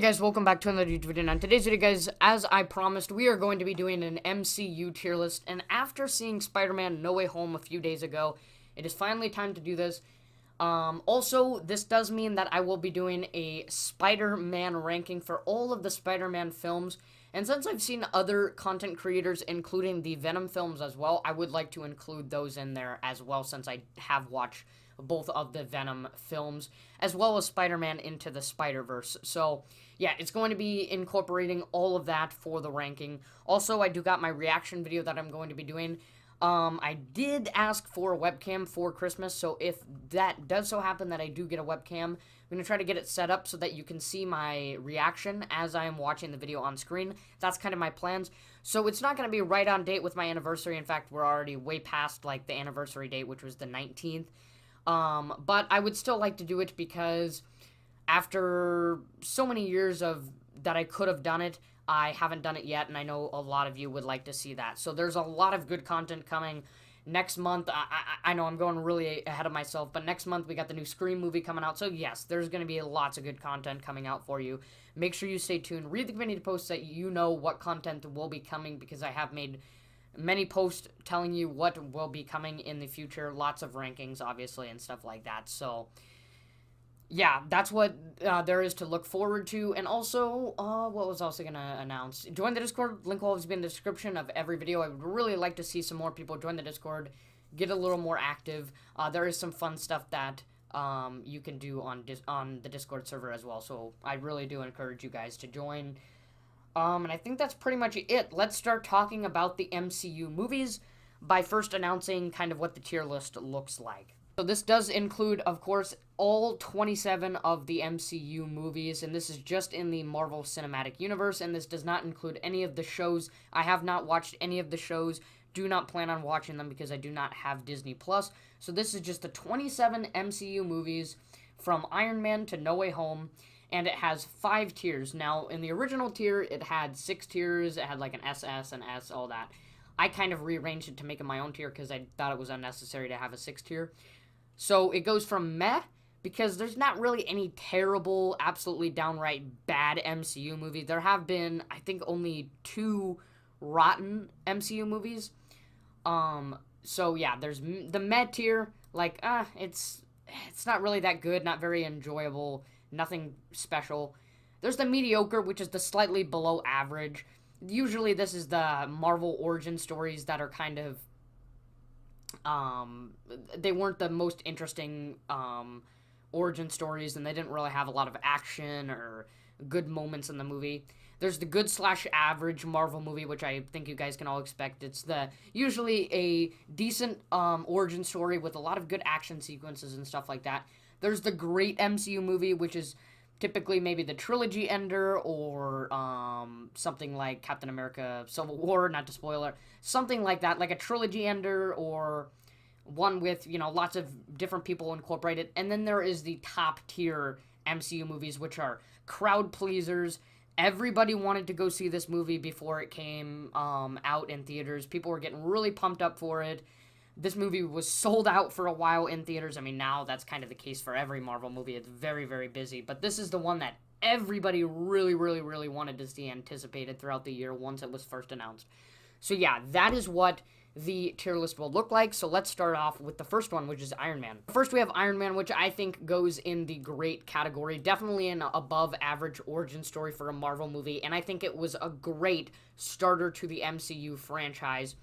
guys, welcome back to another YouTube video. Now, in today's video, guys, as I promised, we are going to be doing an MCU tier list, and after seeing Spider-Man No Way Home a few days ago, it is finally time to do this. Also, this does mean that I will be doing a Spider-Man ranking for all of the Spider-Man films, and since I've seen other content creators, including the Venom films as well, I would like to include those in there as well, since I have watched both of the Venom films, as well as Spider-Man Into the Spider-Verse. So, yeah, it's going to be incorporating all of that for the ranking. Also, I do got my reaction video that I'm going to be doing. I did ask for a webcam for Christmas, so if that does so happen that I do get a webcam, I'm going to try to get it set up so that you can see my reaction as I am watching the video on screen. That's kind of my plans. So it's not going to be right on date with my anniversary. In fact, we're already way past, like, the anniversary date, which was the 19th. But I would still like to do it because after so many years of that I could have done it, I haven't done it yet, and I know a lot of you would like to see that. So there's a lot of good content coming next month. I know I'm going really ahead of myself, but next month we got the new Scream movie coming out. So yes, there's going to be lots of good content coming out for you. Make sure you stay tuned. Read the community posts so that you know what content will be coming, because I have made many posts telling you what will be coming in the future. Lots of rankings, obviously, and stuff like that. So, yeah, that's what there is to look forward to. And also, what was I also going to announce? Join the Discord. Link will always be in the description of every video. I would really like to see some more people join the Discord, get a little more active. There is some fun stuff that you can do on the Discord server as well. So, I really do encourage you guys to join. And I think that's pretty much it. Let's start talking about the MCU movies by first announcing kind of what the tier list looks like. So this does include, of course, all 27 of the MCU movies, and this is just in the Marvel Cinematic Universe, and this does not include any of the shows. I have not watched any of the shows, do not plan on watching them because I do not have Disney+. So this is just the 27 MCU movies from Iron Man to No Way Home. And it has 5 tiers. Now, in the original tier, it had 6 tiers. It had like an SS, an S, all that. I kind of rearranged it to make it my own tier because I thought it was unnecessary to have a 6th tier. So it goes from meh, because there's not really any terrible, absolutely downright bad MCU movie. There have been, I think, only 2 rotten MCU movies. So yeah, there's the meh tier. Like, it's not really that good, not very enjoyable. Nothing special. There's the mediocre, which is the slightly below average. Usually this is the Marvel origin stories that are kind of, they weren't the most interesting origin stories, and they didn't really have a lot of action or good moments in the movie. There's the good/average Marvel movie, which I think you guys can all expect. It's usually a decent origin story with a lot of good action sequences and stuff like that. There's the great MCU movie, which is typically maybe the trilogy ender, or something like Captain America Civil War, not to spoil it, something like that, like a trilogy ender, or one with, you know, lots of different people incorporated. And then there is the top tier MCU movies, which are crowd pleasers. Everybody wanted to go see this movie before it came out in theaters. People were getting really pumped up for it. This movie was sold out for a while in theaters. I mean, now that's kind of the case for every Marvel movie. It's very, very busy. But this is the one that everybody really, really, really wanted to see, anticipated throughout the year once it was first announced. So yeah, that is what the tier list will look like. So let's start off with the first one, which is Iron Man. First, we have Iron Man, which I think goes in the great category. Definitely an above-average origin story for a Marvel movie. And I think it was a great starter to the MCU franchise.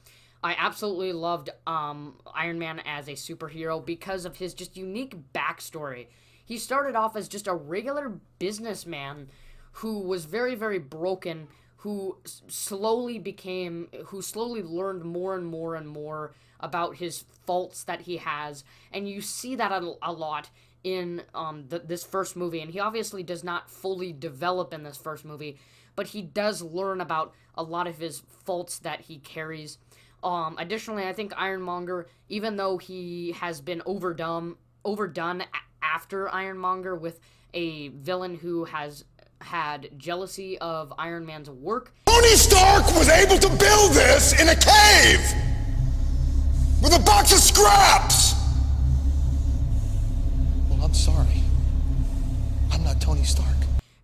I absolutely loved Iron Man as a superhero because of his just unique backstory. He started off as just a regular businessman who was very, very broken, who slowly learned more and more and more about his faults that he has. And you see that a lot in this first movie. And he obviously does not fully develop in this first movie, but he does learn about a lot of his faults that he carries. Additionally, I think Ironmonger, even though he has been overdone after Ironmonger with a villain who has had jealousy of Iron Man's work. Tony Stark was able to build this in a cave with a box of scraps. Well, I'm sorry. I'm not Tony Stark.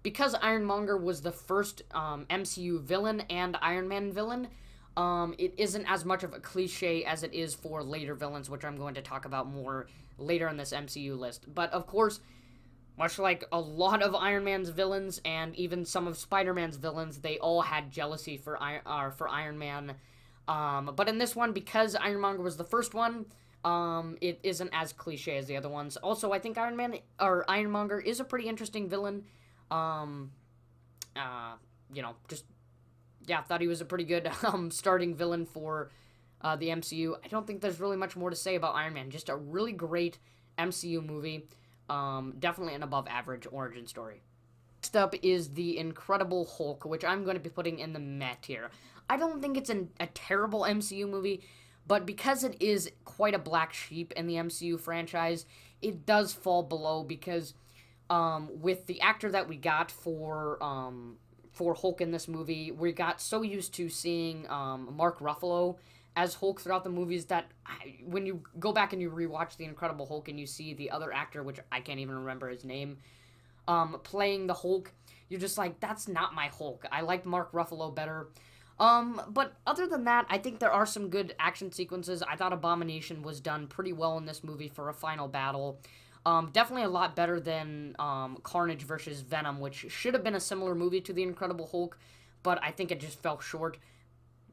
because Ironmonger was the first MCU villain and Iron Man villain, it isn't as much of a cliche as it is for later villains, which I'm going to talk about more later in this MCU list. But of course, much like a lot of Iron Man's villains and even some of Spider-Man's villains, they all had jealousy for Iron Man. But in this one, because Ironmonger was the first one, it isn't as cliche as the other ones. Also, I think Ironmonger is a pretty interesting villain. Just yeah, thought he was a pretty good starting villain for the MCU. I don't think there's really much more to say about Iron Man. Just a really great MCU movie. Definitely an above average origin story. Next up is the Incredible Hulk, which I'm going to be putting in the meh tier. I don't think it's a terrible MCU movie, but because it is quite a black sheep in the MCU franchise, it does fall below because with the actor that we got for Hulk in this movie, we got so used to seeing Mark Ruffalo as Hulk throughout the movies that when you go back and you rewatch The Incredible Hulk and you see the other actor, which I can't even remember his name, playing the Hulk, you're just like, that's not my Hulk. I liked Mark Ruffalo better. But other than that, I think there are some good action sequences. I thought Abomination was done pretty well in this movie for a final battle. Definitely a lot better than Carnage versus Venom, which should have been a similar movie to The Incredible Hulk, but I think it just fell short.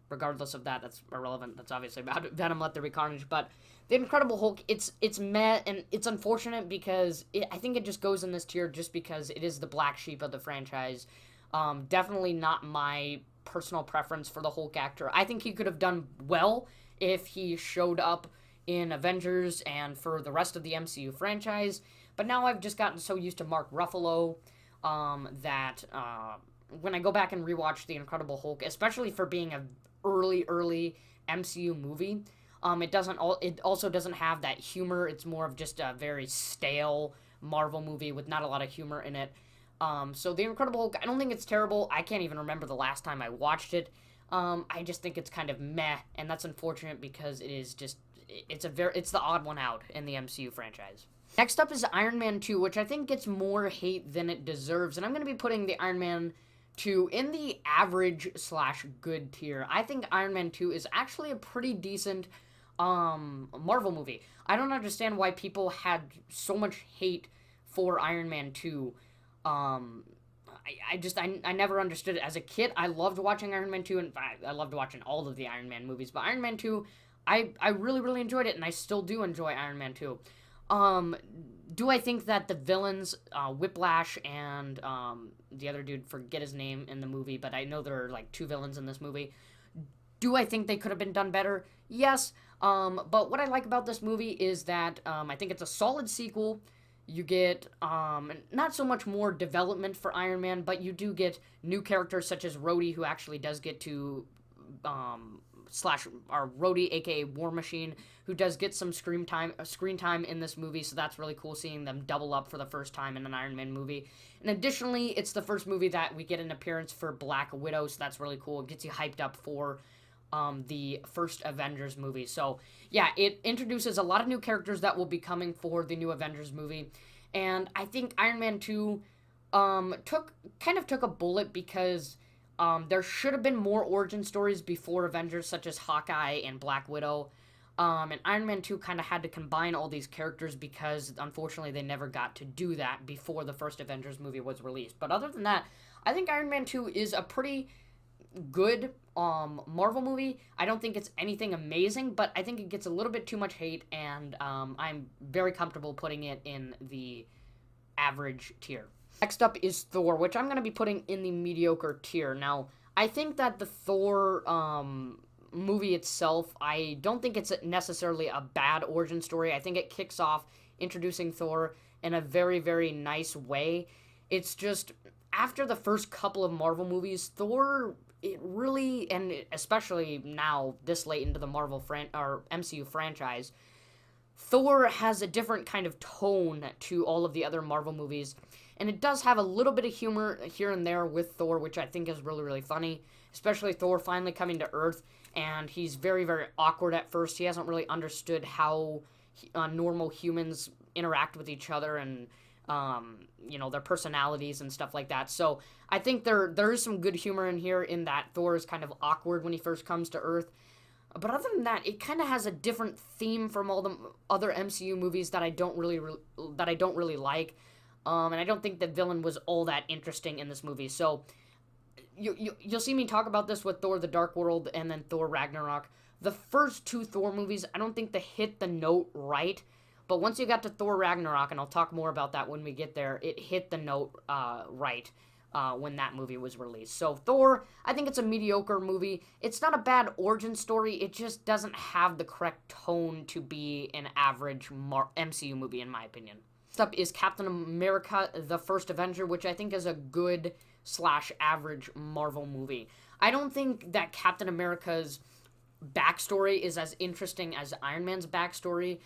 Regardless of that, that's irrelevant. That's obviously about Venom, Let There Be Carnage. But The Incredible Hulk, it's meh, and it's unfortunate because I think it just goes in this tier just because it is the black sheep of the franchise. Definitely not my personal preference for the Hulk actor. I think he could have done well if he showed up in Avengers and for the rest of the MCU franchise. But now I've just gotten so used to Mark Ruffalo that when I go back and rewatch The Incredible Hulk, especially for being a early MCU movie, it also doesn't have that humor. It's more of just a very stale Marvel movie with not a lot of humor in it. So The Incredible Hulk, I don't think it's terrible. I can't even remember the last time I watched it. I just think it's kind of meh, and that's unfortunate because it's the odd one out in the MCU franchise. Next up is Iron Man 2, which I think gets more hate than it deserves, and I'm going to be putting the Iron Man 2 in the average/good tier. I think Iron Man 2 is actually a pretty decent Marvel movie. I don't understand why people had so much hate for Iron Man 2. I never understood it. As a kid, I loved watching Iron Man 2, and I loved watching all of the Iron Man movies, but Iron Man 2, I really, really enjoyed it, and I still do enjoy Iron Man 2. Do I think that the villains, Whiplash and the other dude, forget his name in the movie, but I know there are like two villains in this movie. Do I think they could have been done better? Yes. But what I like about this movie is that I think it's a solid sequel. You get not so much more development for Iron Man, but you do get new characters such as Rhodey, who actually does get to Rhodey, aka War Machine, who does get some screen time in this movie, so that's really cool seeing them double up for the first time in an Iron Man movie. And additionally, it's the first movie that we get an appearance for Black Widow, so that's really cool. It gets you hyped up for the first Avengers movie. So yeah, it introduces a lot of new characters that will be coming for the new Avengers movie. And I think Iron Man 2 took a bullet because there should have been more origin stories before Avengers, such as Hawkeye and Black Widow. And Iron Man 2 kind of had to combine all these characters because, unfortunately, they never got to do that before the first Avengers movie was released. But other than that, I think Iron Man 2 is a pretty good Marvel movie. I don't think it's anything amazing, but I think it gets a little bit too much hate, and I'm very comfortable putting it in the average tier. Next up is Thor, which I'm going to be putting in the mediocre tier. Now, I think that the Thor movie itself, I don't think it's necessarily a bad origin story. I think it kicks off introducing Thor in a very, very nice way. It's just, after the first couple of Marvel movies, Thor, it really, and especially now, this late into the MCU franchise, Thor has a different kind of tone to all of the other Marvel movies. And it does have a little bit of humor here and there with Thor, which I think is really, really funny. Especially Thor finally coming to Earth, and he's very, very awkward at first. He hasn't really understood how normal humans interact with each other, and their personalities and stuff like that. So I think there is some good humor in here, in that Thor is kind of awkward when he first comes to Earth. But other than that, it kind of has a different theme from all the other MCU movies that I don't really like. And I don't think the villain was all that interesting in this movie. So you'll see me talk about this with Thor: The Dark World and then Thor: Ragnarok. The first two Thor movies, I don't think they hit the note right. But once you got to Thor: Ragnarok, and I'll talk more about that when we get there, it hit the note right when that movie was released. So Thor, I think it's a mediocre movie. It's not a bad origin story. It just doesn't have the correct tone to be an average MCU movie, in my opinion. Next up is Captain America: The First Avenger, which I think is a good / average Marvel movie. I don't think that Captain America's backstory is as interesting as Iron Man's backstory.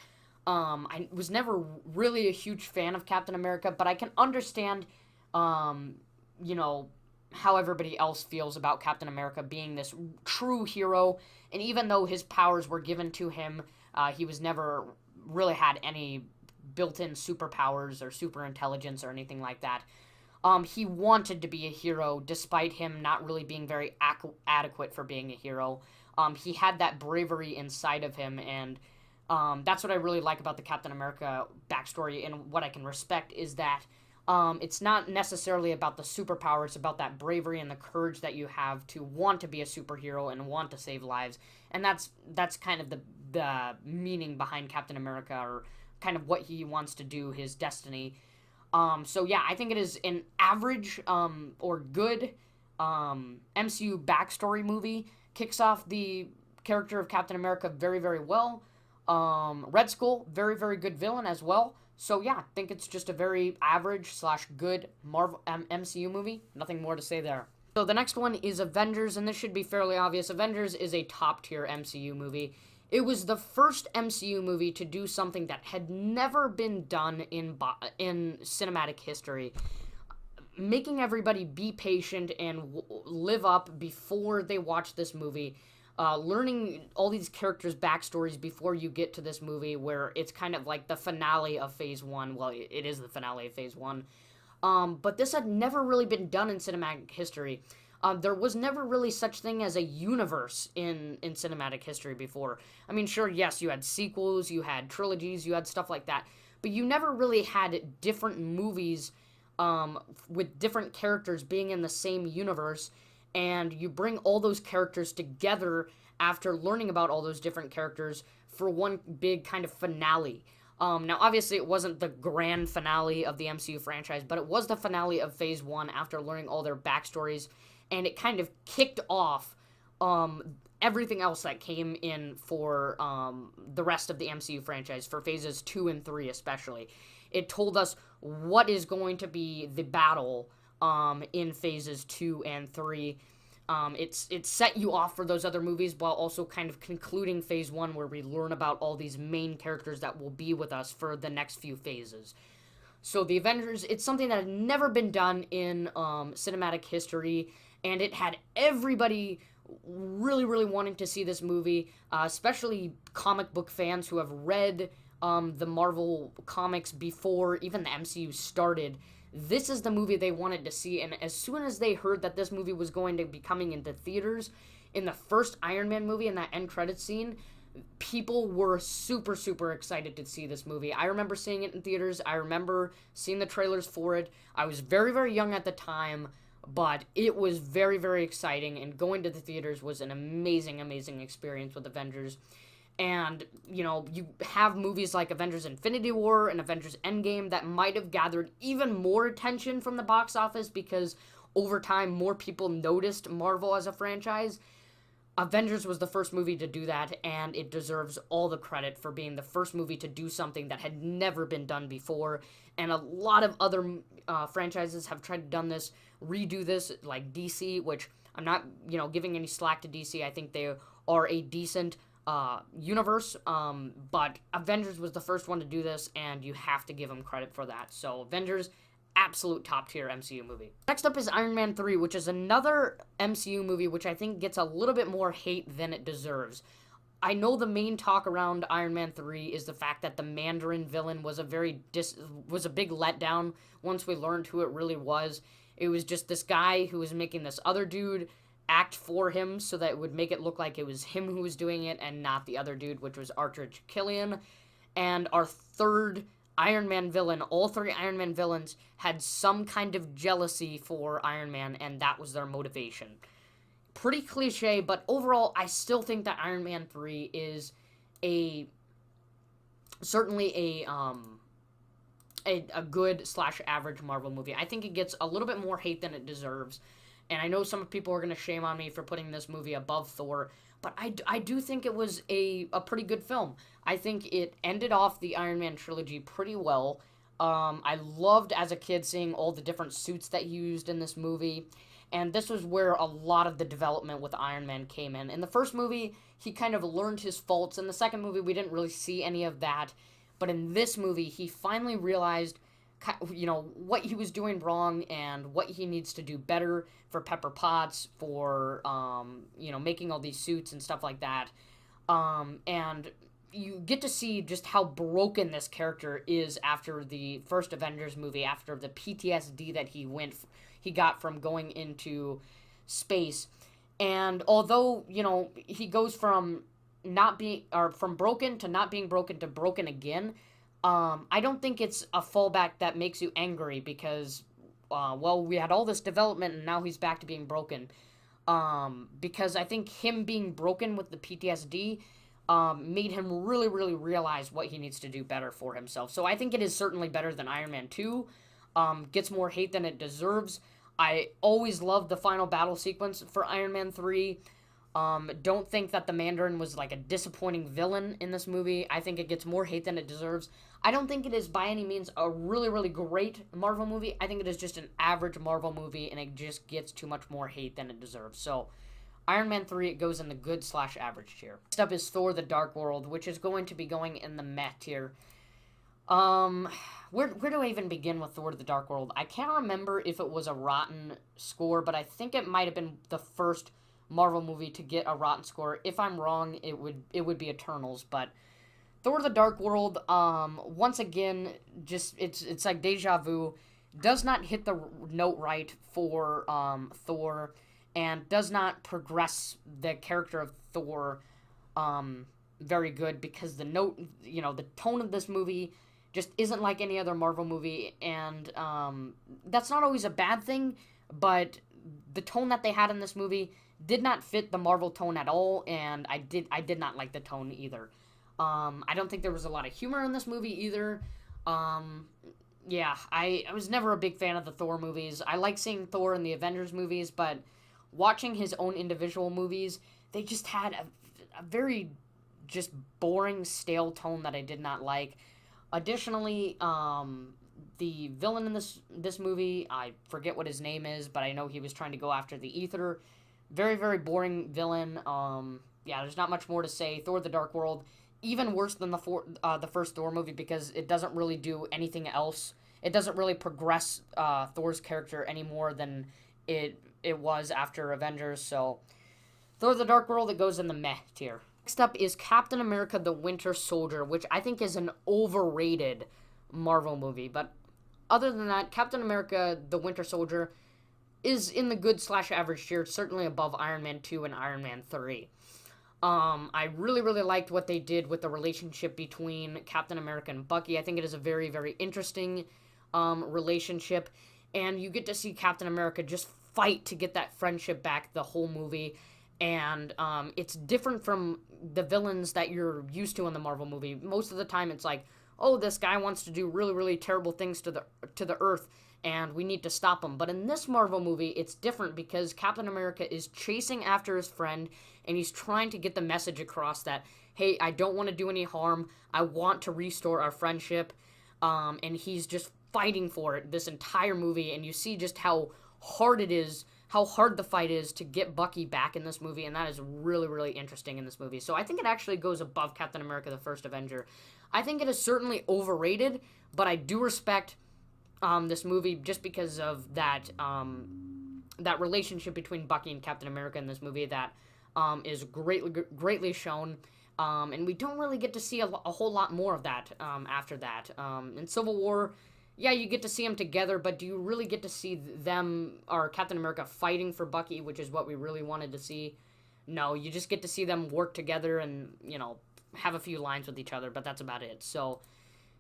I was never really a huge fan of Captain America, but I can understand, how everybody else feels about Captain America being this true hero. And even though his powers were given to him, he was never really had any built-in superpowers or super intelligence or anything like that. He wanted to be a hero, despite him not really being very adequate for being a hero. He had that bravery inside of him, and that's what I really like about the Captain America backstory, and what I can respect is that it's not necessarily about the superpower, it's about that bravery and the courage that you have to want to be a superhero and want to save lives. And that's kind of the meaning behind Captain America, or kind of what he wants to do, his destiny. So yeah, I think it is an average or good MCU backstory movie. Kicks off the character of Captain America very, very well. Red Skull, very, very good villain as well. So yeah, I think it's just a very average / good Marvel MCU movie. Nothing more to say there. So the next one is Avengers, and this should be fairly obvious. Avengers is a top tier MCU movie. It was the first MCU movie to do something that had never been done in cinematic history. Making everybody be patient and live up before they watch this movie. Learning all these characters' backstories before you get to this movie, where it's kind of like the finale of Phase 1. Well, it is the finale of Phase 1. But this had never really been done in cinematic history. There was never really such thing as a universe in cinematic history before. I mean, sure, yes, you had sequels, you had trilogies, you had stuff like that, but you never really had different movies with different characters being in the same universe, and you bring all those characters together after learning about all those different characters for one big kind of finale. Now, obviously, it wasn't the grand finale of the MCU franchise, but it was the finale of Phase 1 after learning all their backstories, and it kind of kicked off everything else that came in for the rest of the MCU franchise, for Phases 2 and 3 especially. It told us what is going to be the battle in Phases 2 and 3. It set you off for those other movies while also kind of concluding Phase 1, where we learn about all these main characters that will be with us for the next few phases. So the Avengers, it's something that had never been done in cinematic history, and it had everybody really, really wanting to see this movie, especially comic book fans who have read the Marvel comics before even the MCU started. This is the movie they wanted to see, and as soon as they heard that this movie was going to be coming into theaters, in the first Iron Man movie, in that end credits scene, people were super, super excited to see this movie. I remember seeing it in theaters. I remember seeing the trailers for it. I was very, very young at the time, but it was very, very exciting, and going to the theaters was an amazing, amazing experience with Avengers. And, you have movies like Avengers Infinity War and Avengers Endgame that might have gathered even more attention from the box office, because over time more people noticed Marvel as a franchise. Avengers was the first movie to do that, and it deserves all the credit for being the first movie to do something that had never been done before. And a lot of other franchises have tried to redo this, like DC, which I'm not, giving any slack to DC. I think they are a decent universe, but Avengers was the first one to do this, and you have to give them credit for that. So Avengers, absolute top tier MCU movie. Next up is Iron Man 3, which is another MCU movie which I think gets a little bit more hate than it deserves. I know the main talk around Iron Man 3 is the fact that the Mandarin villain was a was a big letdown once we learned who it really was. It was just this guy who was making this other dude act for him so that it would make it look like it was him who was doing it and not the other dude, which was Archer Killian. And our third Iron Man villain, all three Iron Man villains had some kind of jealousy for Iron Man, and that was their motivation. Pretty cliche, but overall, I still think that Iron Man 3 is certainly a good slash average Marvel movie. I think it gets a little bit more hate than it deserves, and I know some people are going to shame on me for putting this movie above Thor, but I do think it was a pretty good film. I think it ended off the Iron Man trilogy pretty well. I loved as a kid seeing all the different suits that he used in this movie. And this was where a lot of the development with Iron Man came in. In the first movie, he kind of learned his faults. In the second movie, we didn't really see any of that. But in this movie, he finally realized, what he was doing wrong and what he needs to do better for Pepper Potts, for, making all these suits and stuff like that. And you get to see just how broken this character is after the first Avengers movie, after the PTSD that he got from going into space. And although, he goes from from broken to not being broken to broken again, I don't think it's a fallback that makes you angry because, we had all this development and now he's back to being broken. Because I think him being broken with the PTSD made him really, really realize what he needs to do better for himself. So I think it is certainly better than Iron Man 2. Gets more hate than it deserves. I always loved the final battle sequence for Iron Man 3. Don't think that the Mandarin was like a disappointing villain in this movie. I think it gets more hate than it deserves. I don't think it is by any means a really, really great Marvel movie. I think it is just an average Marvel movie, and it just gets too much more hate than it deserves. So, Iron Man 3, it goes in the good slash average tier. Next up is Thor: The Dark World, which is going to be going in the meh tier. Where do I even begin with Thor: The Dark World? I can't remember if it was a rotten score, but I think it might have been the first Marvel movie to get a rotten score. If I'm wrong, it would be Eternals, but Thor: The Dark World, once again, just it's like deja vu. Does not hit the note right for Thor, and does not progress the character of Thor very good, because the tone of this movie just isn't like any other Marvel movie, and that's not always a bad thing, but the tone that they had in this movie did not fit the Marvel tone at all, and I did not like the tone either. I don't think there was a lot of humor in this movie either. I was never a big fan of the Thor movies. I like seeing Thor in the Avengers movies, but watching his own individual movies, they just had a very just boring, stale tone that I did not like. Additionally, the villain in this movie, I forget what his name is, but I know he was trying to go after the Ether. Very, very boring villain. There's not much more to say. Thor: The Dark World, even worse than the first Thor movie, because it doesn't really do anything else. It doesn't really progress Thor's character any more than it was after Avengers. So, Thor: The Dark World, it goes in the meh tier. Next up is Captain America: The Winter Soldier, which I think is an overrated Marvel movie. But other than that, Captain America: The Winter Soldier is in the good slash average tier, certainly above Iron Man 2 and Iron Man 3. I really, really liked what they did with the relationship between Captain America and Bucky. I think it is a very, very interesting relationship, and you get to see Captain America just fight to get that friendship back the whole movie, and it's different from the villains that you're used to in the Marvel movie. Most of the time it's like, oh, this guy wants to do really, really terrible things to the Earth, and we need to stop him. But in this Marvel movie, it's different because Captain America is chasing after his friend, and he's trying to get the message across that, hey, I don't want to do any harm, I want to restore our friendship, and he's just fighting for it this entire movie, and you see just how hard the fight is to get Bucky back in this movie, and that is really, really interesting in this movie. So I think it actually goes above Captain America: The First Avenger. I think it is certainly overrated, but I do respect this movie just because of that relationship between Bucky and Captain America in this movie that is greatly shown. And we don't really get to see a whole lot more of that after that. In Civil War, yeah, you get to see them together, but do you really get to see them, or Captain America, fighting for Bucky, which is what we really wanted to see? No, you just get to see them work together and, have a few lines with each other, but that's about it. So,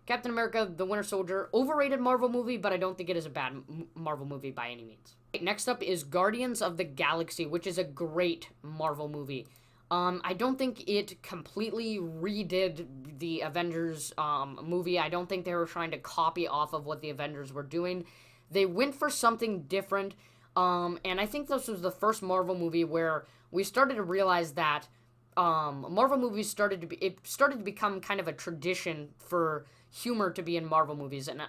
Captain America, the Winter Soldier, overrated Marvel movie, but I don't think it is a bad Marvel movie by any means. Next up is Guardians of the Galaxy, which is a great Marvel movie. I don't think it completely redid the Avengers movie. I don't think they were trying to copy off of what the Avengers were doing. They went for something different, and I think this was the first Marvel movie where we started to realize that Marvel movies started to become kind of a tradition for humor to be in Marvel movies, and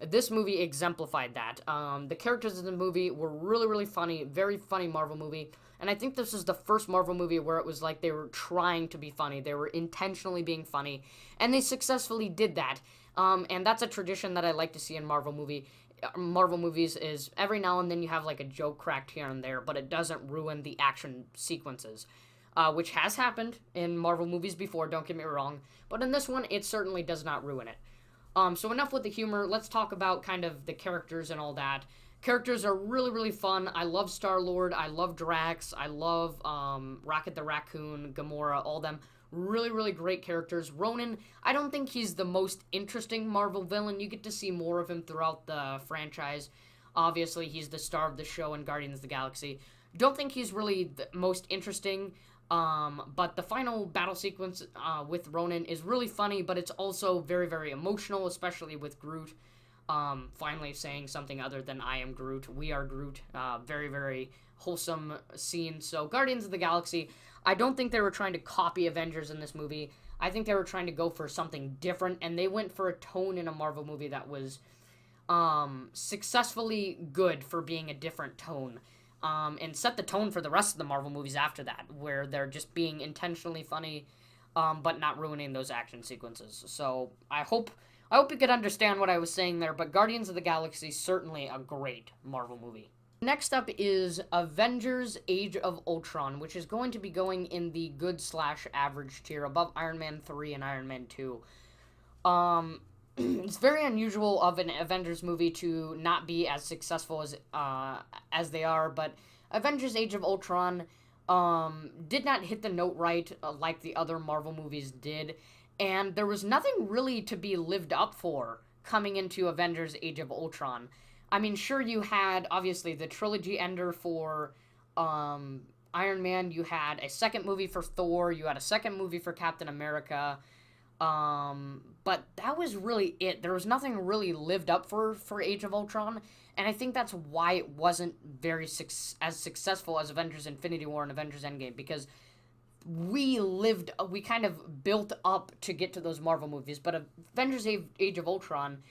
this movie exemplified that. The characters in the movie were really, really funny, very funny Marvel movie, and I think this is the first Marvel movie where it was like they were trying to be funny, they were intentionally being funny, and they successfully did that. And that's a tradition that I like to see in Marvel movies is every now and then you have like a joke cracked here and there, but it doesn't ruin the action sequences. Which has happened in Marvel movies before, don't get me wrong. But in this one, it certainly does not ruin it. So enough with the humor. Let's talk about kind of the characters and all that. Characters are really, really fun. I love Star-Lord. I love Drax. I love Rocket the Raccoon, Gamora, all them. Really, really great characters. Ronan, I don't think he's the most interesting Marvel villain. You get to see more of him throughout the franchise. Obviously, he's the star of the show in Guardians of the Galaxy. Don't think he's really the most interesting. But the final battle sequence with Ronan is really funny, but it's also very, very emotional, especially with Groot finally saying something other than "I am Groot, we are Groot." Very, very wholesome scene. So Guardians of the Galaxy, I don't think they were trying to copy Avengers in this movie. I think they were trying to go for something different, and they went for a tone in a Marvel movie that was successfully good for being a different tone. And set the tone for the rest of the Marvel movies after that, where they're just being intentionally funny, but not ruining those action sequences. So I hope you could understand what I was saying there, but Guardians of the Galaxy, certainly a great Marvel movie. Next up is Avengers Age of Ultron, which is going to be going in the good/average tier, above Iron Man 3 and Iron Man 2. It's very unusual of an Avengers movie to not be as successful as they are, but Avengers Age of Ultron did not hit the note right like the other Marvel movies did, and there was nothing really to be lived up for coming into Avengers Age of Ultron. I mean, sure, you had, obviously, the trilogy ender for Iron Man, you had a second movie for Thor, you had a second movie for Captain America, but that was really it. There was nothing really lived up for Age of Ultron, and I think that's why it wasn't as successful as Avengers Infinity War and Avengers Endgame, because we kind of built up to get to those Marvel movies, but Avengers Age of Ultron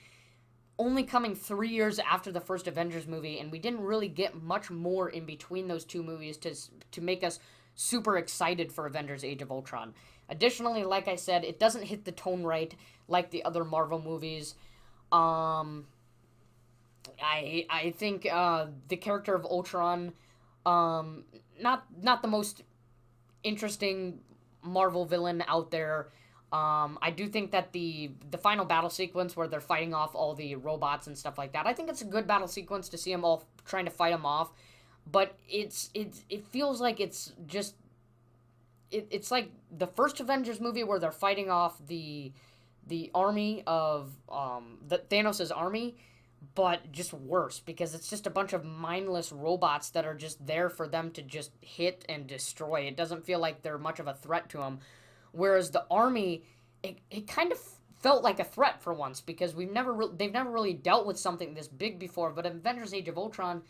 only coming 3 years after the first Avengers movie, and we didn't really get much more in between those two movies to make us super excited for Avengers Age of Ultron. Additionally, like I said, it doesn't hit the tone right like the other Marvel movies. I think the character of Ultron, not the most interesting Marvel villain out there. I do think that the final battle sequence where they're fighting off all the robots and stuff like that, I think it's a good battle sequence to see them all trying to fight them off, but it feels like it's just it's like the first Avengers movie where they're fighting off the army of the Thanos' army, but just worse, because it's just a bunch of mindless robots that are just there for them to just hit and destroy. It doesn't feel like they're much of a threat to them. Whereas the army, it kind of felt like a threat for once, because they've never really dealt with something this big before. But in Avengers Age of Ultron,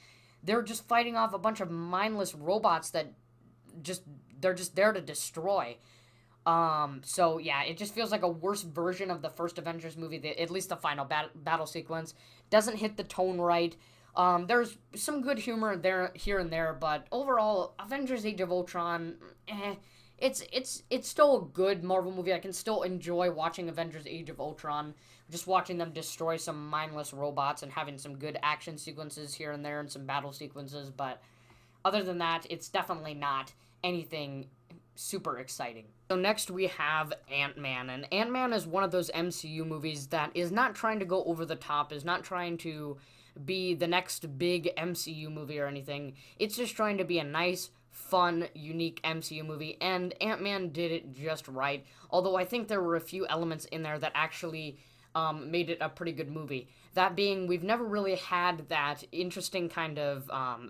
they're just fighting off a bunch of mindless robots that they're just there to destroy. So yeah, it just feels like a worse version of the first Avengers movie. At least the final battle sequence doesn't hit the tone right. There's some good humor there, here and there, but overall, Avengers Age of Ultron, it's still a good Marvel movie. I can still enjoy watching Avengers Age of Ultron, just watching them destroy some mindless robots and having some good action sequences here and there and some battle sequences, but other than that, it's definitely not anything super exciting. So next we have Ant-Man, and Ant-Man is one of those MCU movies that is not trying to go over the top, is not trying to be the next big MCU movie or anything. It's just trying to be a nice, fun, unique MCU movie, and Ant-Man did it just right. Although I think there were a few elements in there that actually made it a pretty good movie. That being, we've never really had that interesting kind of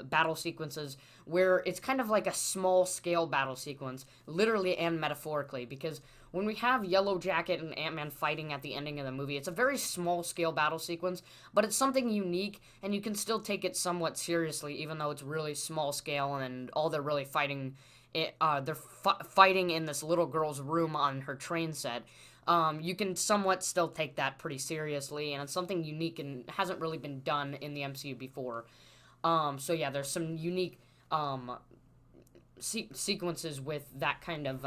battle sequences where it's kind of like a small scale battle sequence, literally and metaphorically, because when we have Yellow Jacket and Ant-Man fighting at the ending of the movie, it's a very small scale battle sequence, but it's something unique, and you can still take it somewhat seriously, even though it's really small scale, and all they're really fighting, fighting in this little girl's room on her train set. You can somewhat still take that pretty seriously, and it's something unique and hasn't really been done in the MCU before. So yeah, there's some unique sequences with that kind of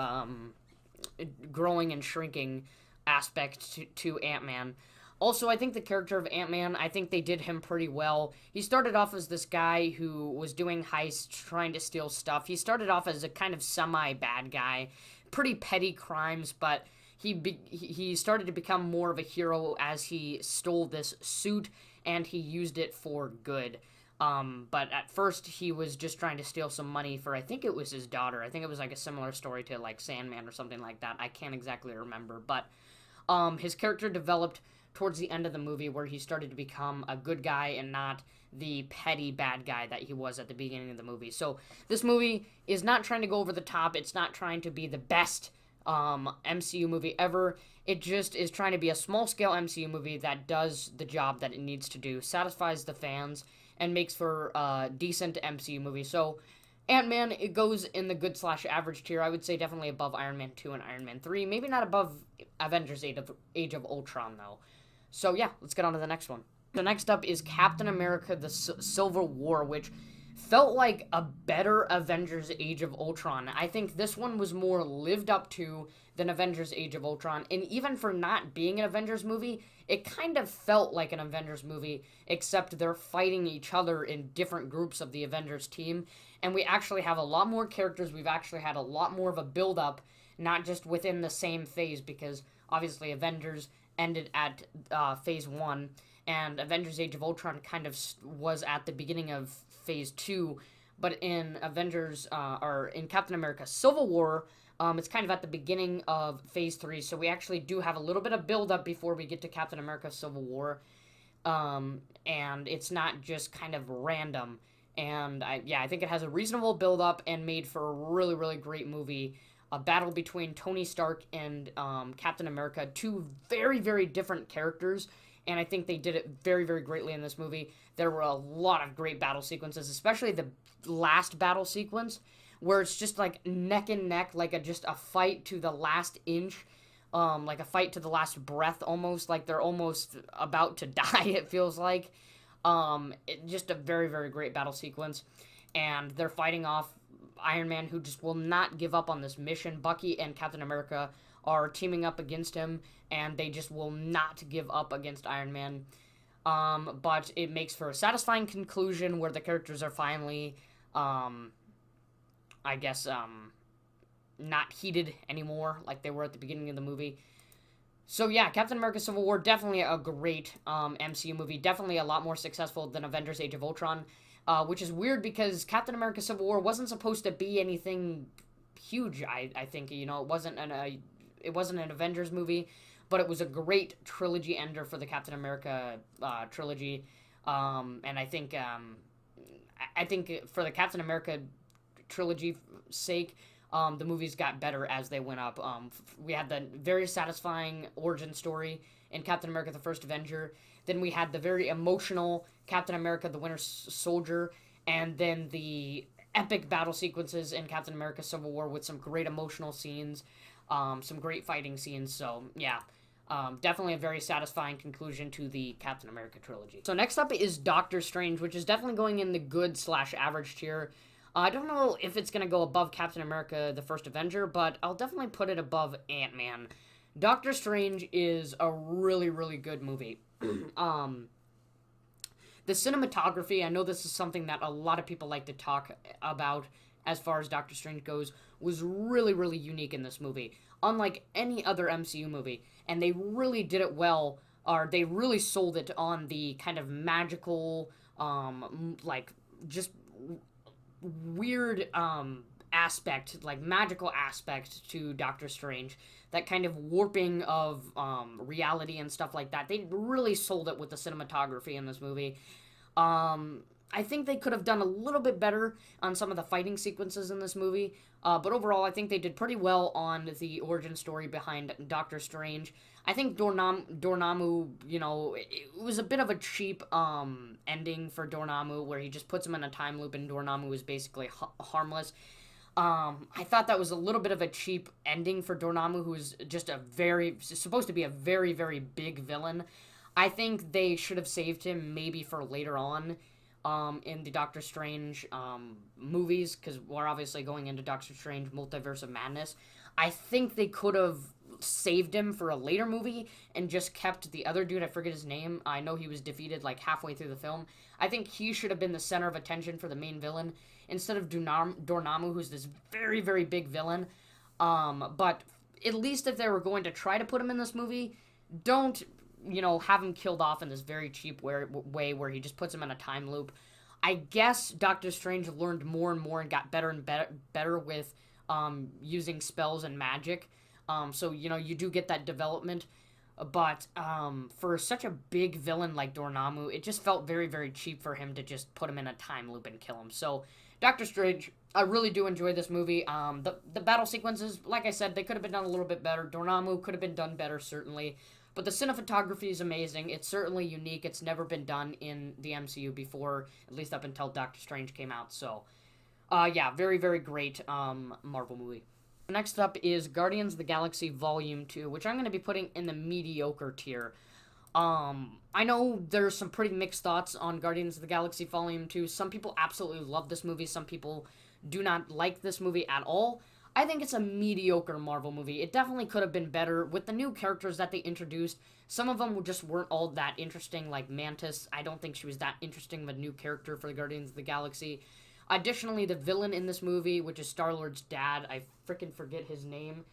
growing and shrinking aspect to Ant-Man. Also, I think the character of Ant-Man, I think they did him pretty well. He started off as this guy who was doing heists, trying to steal stuff. He started off as a kind of semi-bad guy, pretty petty crimes, but he started to become more of a hero as he stole this suit and he used it for good. But at first he was just trying to steal some money for, I think it was his daughter. I think it was like a similar story to like Sandman or something like that. I can't exactly remember, but his character developed towards the end of the movie where he started to become a good guy and not the petty bad guy that he was at the beginning of the movie. So this movie is not trying to go over the top. It's not trying to be the best MCU movie ever. It just is trying to be a small-scale MCU movie that does the job that it needs to do, satisfies the fans, and makes for a decent MCU movie. So Ant-Man, it goes in the good/average tier. I would say definitely above Iron Man 2 and Iron Man 3. Maybe not above Avengers Age of Ultron, though. So yeah, let's get on to the next one. The next up is Captain America the Civil War, which felt like a better Avengers Age of Ultron. I think this one was more lived up to than Avengers Age of Ultron. And even for not being an Avengers movie, it kind of felt like an Avengers movie, except they're fighting each other in different groups of the Avengers team. And we actually have a lot more characters. We've actually had a lot more of a build-up, not just within the same phase, because obviously Avengers ended at phase 1, and Avengers Age of Ultron kind of was at the beginning of phase 2, but in or in Captain America Civil War, it's kind of at the beginning of phase 3, so we actually do have a little bit of build-up before we get to Captain America Civil War, and it's not just kind of random, and I think it has a reasonable build-up and made for a really, really great movie. A battle between Tony Stark and Captain America, two very, very different characters, and I think they did it very, very greatly in this movie. There were a lot of great battle sequences, especially the last battle sequence, where it's just like neck and neck, like just a fight to the last inch, like a fight to the last breath, almost like they're almost about to die, it feels like. Just a very, very great battle sequence, and they're fighting off Iron Man, who just will not give up on this mission. Bucky and Captain America are teaming up against him, and they just will not give up against Iron Man. But it makes for a satisfying conclusion where the characters are finally, not heated anymore like they were at the beginning of the movie. So yeah, Captain America Civil War, definitely a great MCU movie. Definitely a lot more successful than Avengers Age of Ultron. Which is weird because Captain America Civil War wasn't supposed to be anything huge, I think. You know, it wasn't an Avengers movie, but it was a great trilogy ender for the Captain America trilogy. And I think for the Captain America trilogy sake, the movies got better as they went up. We had the very satisfying origin story in Captain America the First Avenger. Then we had the very emotional Captain America the Winter Soldier, and then the epic battle sequences in Captain America Civil War with some great emotional scenes, some great fighting scenes. So yeah, definitely a very satisfying conclusion to the Captain America trilogy. So next up is Doctor Strange, which is definitely going in the good/average tier. I don't know if it's going to go above Captain America the First Avenger, but I'll definitely put it above Ant-Man. Doctor Strange is a really, really good movie. The cinematography, I know this is something that a lot of people like to talk about as far as Doctor Strange goes, was really, really unique in this movie, unlike any other MCU movie. And they really did it well, or they really sold it on the kind of magical, like, just weird, aspect, like magical aspect to Doctor Strange, that kind of warping of reality and stuff like that. They really sold it with the cinematography in this movie. I think they could have done a little bit better on some of the fighting sequences in this movie, but overall, I think they did pretty well on the origin story behind Doctor Strange. I think Dormammu, it was a bit of a cheap ending for Dormammu, where he just puts him in a time loop and Dormammu is basically harmless. I thought that was a little bit of a cheap ending for Dormammu, who is just supposed to be a very, very big villain. I think they should have saved him maybe for later on in the Doctor Strange movies, because we're obviously going into Doctor Strange Multiverse of Madness. I think they could have saved him for a later movie and just kept the other dude, I forget his name. I know he was defeated like halfway through the film. I think he should have been the center of attention for the main villain instead of Dormammu, who's this very, very big villain. But at least if they were going to try to put him in this movie, don't, have him killed off in this very cheap way where he just puts him in a time loop. I guess Doctor Strange learned more and more and got better and better with using spells and magic. So, you do get that development. But for such a big villain like Dormammu, it just felt very, very cheap for him to just put him in a time loop and kill him. So, Doctor Strange, I really do enjoy this movie. The battle sequences, like I said, they could have been done a little bit better. Dormammu could have been done better, certainly. But the cinematography is amazing. It's certainly unique. It's never been done in the MCU before, at least up until Doctor Strange came out. So, yeah, very, very great Marvel movie. Next up is Guardians of the Galaxy Volume 2, which I'm going to be putting in the mediocre tier. I know there's some pretty mixed thoughts on Guardians of the Galaxy Volume 2. Some people absolutely love this movie. Some people do not like this movie at all. I think it's a mediocre Marvel movie. It definitely could have been better with the new characters that they introduced. Some of them just weren't all that interesting, like Mantis. I don't think she was that interesting of a new character for the Guardians of the Galaxy. Additionally, the villain in this movie, which is Star-Lord's dad, I freaking forget his name.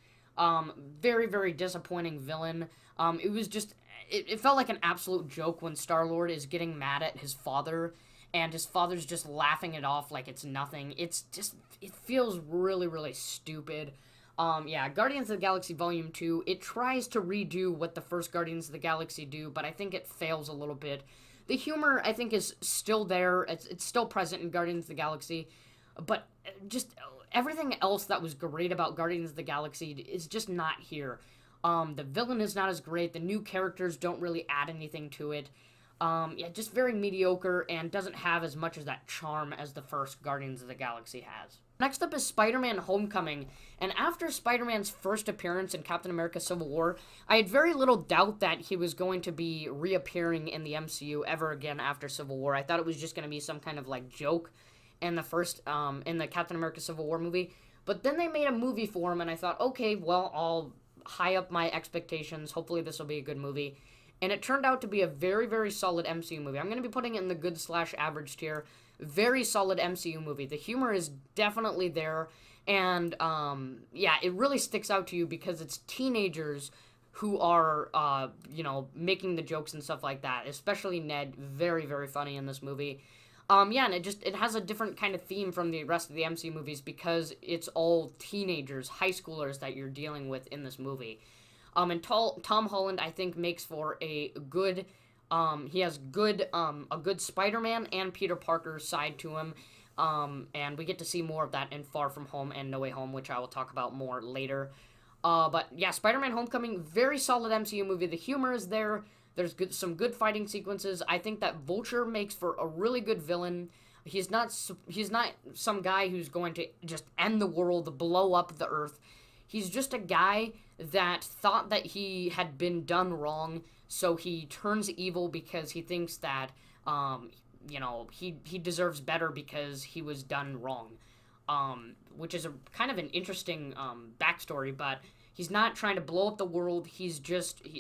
Very, very disappointing villain. It was just, it felt like an absolute joke when Star-Lord is getting mad at his father, and his father's just laughing it off like it's nothing. It's just, it feels really, really stupid. Yeah, Guardians of the Galaxy Volume 2, it tries to redo what the first Guardians of the Galaxy do, but I think it fails a little bit. The humor, I think, is still there. It's still present in Guardians of the Galaxy. But just everything else that was great about Guardians of the Galaxy is just not here. The villain is not as great. The new characters don't really add anything to it. Yeah, just very mediocre and doesn't have as much as that charm as the first Guardians of the Galaxy has. Next up is Spider-Man Homecoming, and after Spider-Man's first appearance in Captain America Civil War, I had very little doubt that he was going to be reappearing in the MCU ever again after Civil War. I thought it was just going to be some kind of, like, joke in the Captain America Civil War movie, but then they made a movie for him, and I thought, okay, well, I'll high up my expectations, hopefully this will be a good movie, and it turned out to be a very, very solid MCU movie. I'm going to be putting it in the good/average tier. Very solid MCU movie. The humor is definitely there, and yeah, it really sticks out to you because it's teenagers who are, making the jokes and stuff like that, especially Ned. Very, very funny in this movie. Yeah, and it has a different kind of theme from the rest of the MCU movies because it's all teenagers, high schoolers that you're dealing with in this movie. And Tom Holland, I think, makes for a good... he has a good Spider-Man and Peter Parker side to him, and we get to see more of that in Far From Home and No Way Home, which I will talk about more later. But yeah, Spider-Man Homecoming, very solid MCU movie. The humor is there. There's some good fighting sequences. I think that Vulture makes for a really good villain. He's not some guy who's going to just end the world, blow up the Earth. He's just a guy that thought that he had been done wrong, so he turns evil because he thinks that, he deserves better because he was done wrong. Which is a kind of an interesting backstory, but he's not trying to blow up the world. He's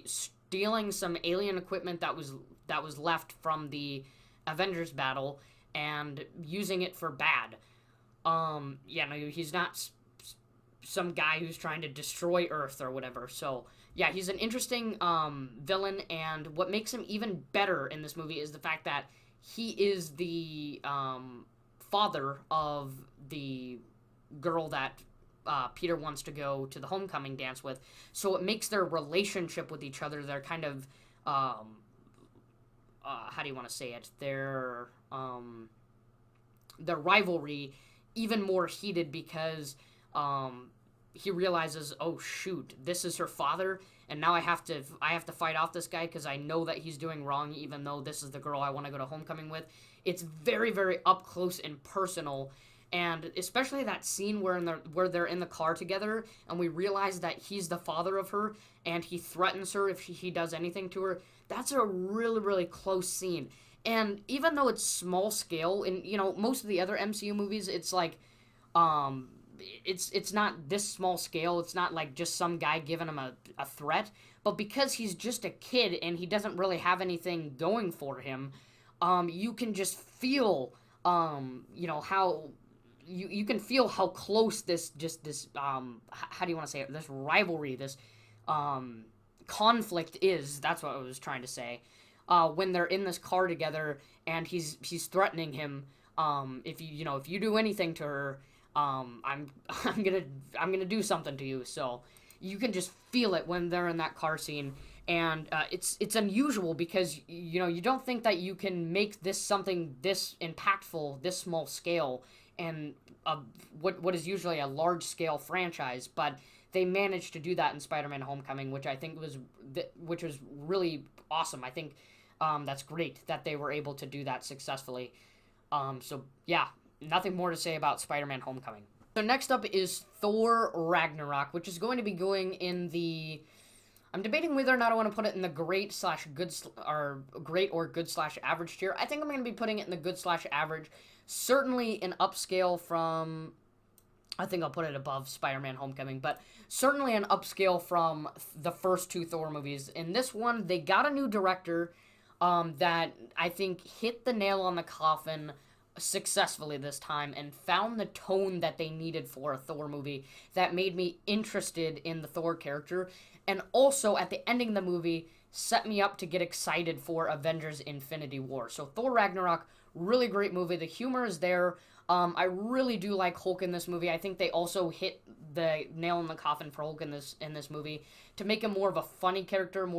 stealing some alien equipment that was left from the Avengers battle and using it for bad. He's not some guy who's trying to destroy Earth or whatever. So yeah, he's an interesting villain, and what makes him even better in this movie is the fact that he is the father of the girl that Peter wants to go to the homecoming dance with. So it makes their relationship with each other, their kind of how do you want to say it? Their rivalry even more heated because he realizes, oh shoot, this is her father, and now I have to fight off this guy because I know that he's doing wrong, even though this is the girl I want to go to homecoming with. It's very, very up close and personal. And especially that scene where they're in the car together, and we realize that he's the father of her, and he threatens her if he does anything to her. That's a really, really close scene. And even though it's small scale, in most of the other MCU movies, it's like, it's not this small scale. It's not like just some guy giving him a threat. But because he's just a kid and he doesn't really have anything going for him, you can just feel, how. You can feel how close this how do you want to say it, this rivalry, this conflict is. That's what I was trying to say. When they're in this car together and he's threatening him, if you do anything to her, I'm gonna do something to you. So you can just feel it when they're in that car scene. And it's unusual because you don't think that you can make this something this impactful, this small scale, and what is usually a large scale franchise, but they managed to do that in Spider-Man: Homecoming, which I think was really awesome. I think that's great that they were able to do that successfully. So yeah, nothing more to say about Spider-Man: Homecoming. So next up is Thor: Ragnarok, which is going to be going in the. I'm debating whether or not I want to put it in the great or good/average tier. I think I'm going to be putting it in the good/average. Certainly an upscale from, I think I'll put it above Spider-Man: Homecoming, but certainly an upscale from the first two Thor movies. In this one, they got a new director that I think hit the nail on the coffin successfully this time and found the tone that they needed for a Thor movie that made me interested in the Thor character, and also at the ending of the movie set me up to get excited for Avengers: Infinity War. So Thor: Ragnarok, really great movie. The humor is there. I really do like Hulk in this movie. I think they also hit the nail in the coffin for Hulk in this movie to make him more of a funny character,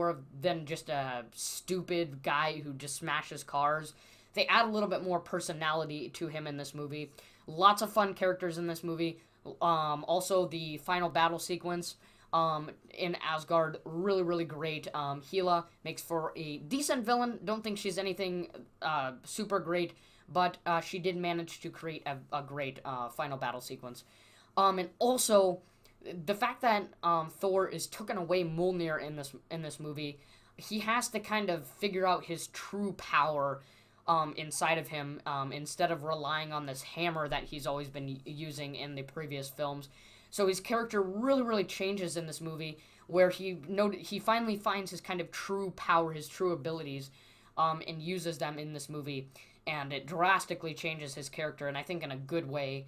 than just a stupid guy who just smashes cars. They add a little bit more personality to him in this movie. Lots of fun characters in this movie. Also, the final battle sequence in Asgard, really, really great. Hela makes for a decent villain. Don't think she's anything super great, but she did manage to create a great final battle sequence. And also, the fact that Thor is taken away Mjolnir in this movie, he has to kind of figure out his true power inside of him, instead of relying on this hammer that he's always been using in the previous films. So his character really, really changes in this movie, where he finally finds his kind of true power, his true abilities, and uses them in this movie, and it drastically changes his character, and I think in a good way,